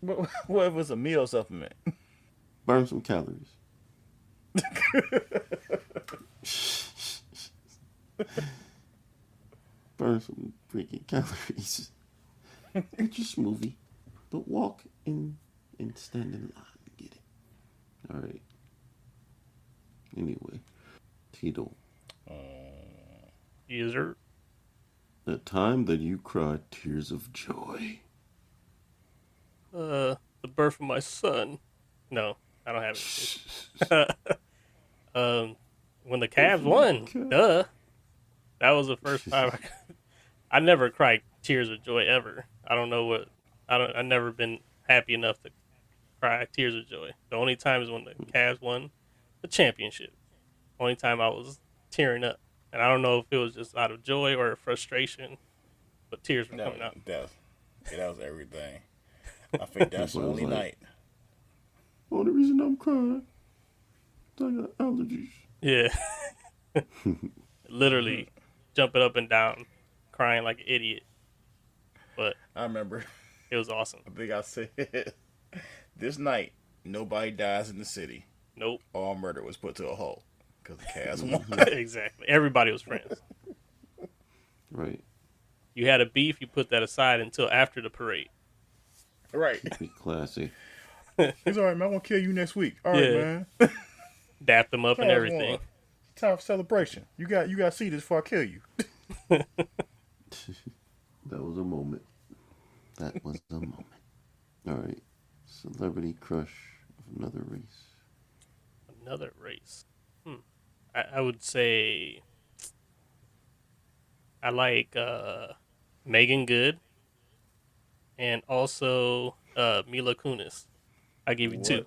But what if it's a meal supplement? Burn some calories. Burn some freaking calories. Get your smoothie, but walk in and stand in line and get it. All right. Anyway, Tito, User. the time that you cried tears of joy. The birth of my son. No, I don't have it. When the Cavs won, duh. That was the first time I never cried tears of joy ever. I don't know what. I've never been happy enough to cry tears of joy. The only time is when the Cavs won the championship. Only time I was tearing up, and I don't know if it was just out of joy or frustration, but tears were coming out. That was everything. I think that's the That's what I was only like. night. Only reason I'm crying, I got allergies. Yeah, literally jumping up and down, crying like an idiot. But I remember. it was awesome. I think I said, this night, nobody dies in the city. Nope. All murder was put to a halt because the Cavs won. Exactly. Everybody was friends. Right. You had a beef, you put that aside until after the parade. Right. Be classy. He's all right, man. I'm gonna kill you next week. All right, man. Dap them up and Cavs everything. won. Time for celebration. You got to see this before I kill you. That was a moment. That was a moment. All right. Celebrity crush of another race. Another race. I would say I like Megan Good and also Mila Kunis. I give you two.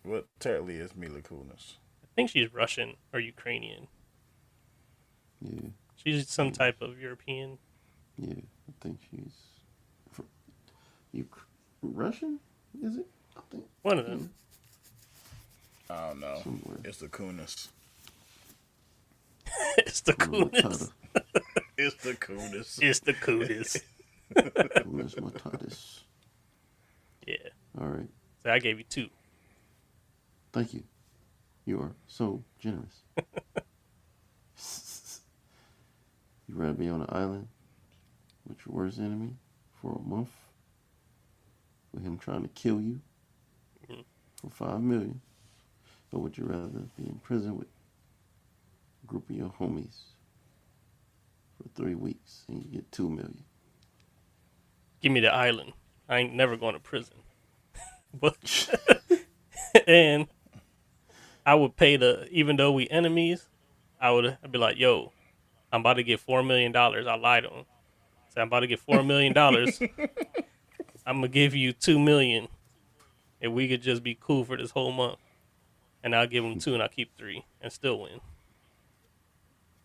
What technically is Mila Kunis? I think she's Russian or Ukrainian. Yeah. She's some type of European. Yeah. I think she's Russian, is it? I think One of them. I don't know. Somewhere. It's the Kunis. It's the Kunis. It's the Kunis. It's the Kunis. Kunis Matatis. Yeah. All right. So I gave you two. Thank you. You are so generous. You rather be on an island with your worst enemy for a month with him trying to kill you for $5 million, or would you rather be in prison with a group of your homies for 3 weeks and you get $2 million? Give me the island. I ain't never going to prison. But and I would pay even though we enemies, I'd be like, yo, I'm about to get $4 million. I lied on him. So I'm about to get $4 million. I'm gonna give you $2 million, and we could just be cool for this whole month. And I'll give him 2, and I'll keep 3, and still win.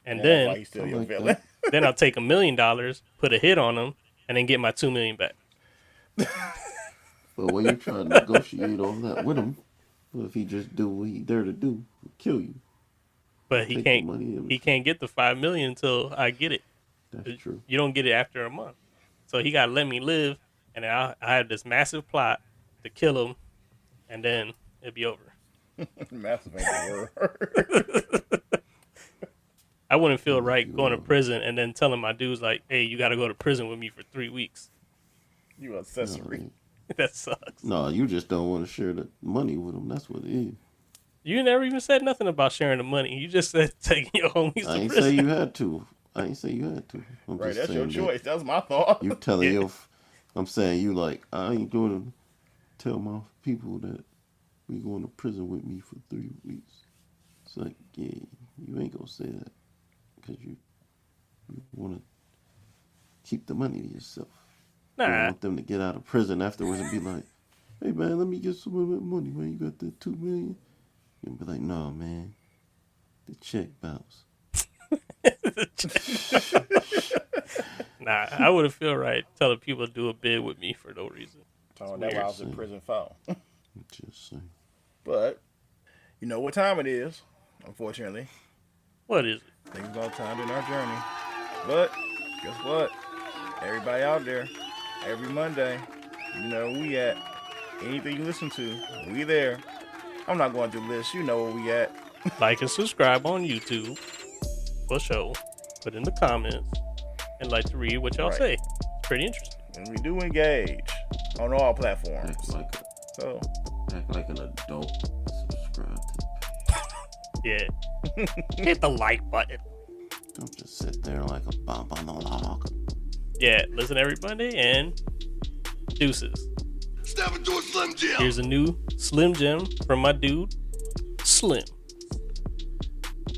And Why you still I your like villain? that. then I'll take $1 million, put a hit on him, and then get my $2 million back. But when you're trying to negotiate all that with him, well, if he just do what he dare to do, he'll kill you. But he Take the can't. money and- He can't get the $5 million until I get it. That's true. You don't get it after a month. So he gotta let me live, and then I had this massive plot to kill him, and then it'd be over. Massive ain't the word. I wouldn't feel right going to prison and then telling my dudes like, "Hey, you got to go to prison with me for 3 weeks." You accessory. That sucks. No, you just don't want to share the money with him. That's what it is. You never even said nothing about sharing the money. You just said taking your homies I to ain't prison. say you had to. I'm Right, just that's your saying choice. That was my thought. You telling Yeah. I'm saying you like, I ain't going to tell my people that we going to prison with me for 3 weeks. It's like, yeah, you ain't going to say that because you want to keep the money to yourself. You don't Nah, want them to get out of prison afterwards and be like, hey, man, let me get some of that money, man. You got that $2 million? You'll be like, no, man, the check bounced. nah. I wouldn't feel right telling people to do a bid with me for no reason. So that's why I was in prison for. Just saying. But you know what time it is, unfortunately. What is it? Things about time in our journey. But guess what? Everybody out there, every Monday, you know where we at. Anything you listen to, we there. I'm not going through the list. You know where we at. Like and subscribe on YouTube for sure. Put in the comments and like to read what y'all Right. say. It's pretty interesting. And we do engage on all platforms. So Act like an adult. Subscribe to Yeah. Hit the like button. Don't just sit there like a bomb on the log. Yeah, listen every Monday and deuces. Step into a Slim Jim. Here's a new Slim Jim from my dude, Slim.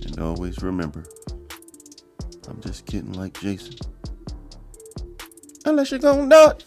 And always remember, I'm just kidding like Jason. Unless you're gonna do it.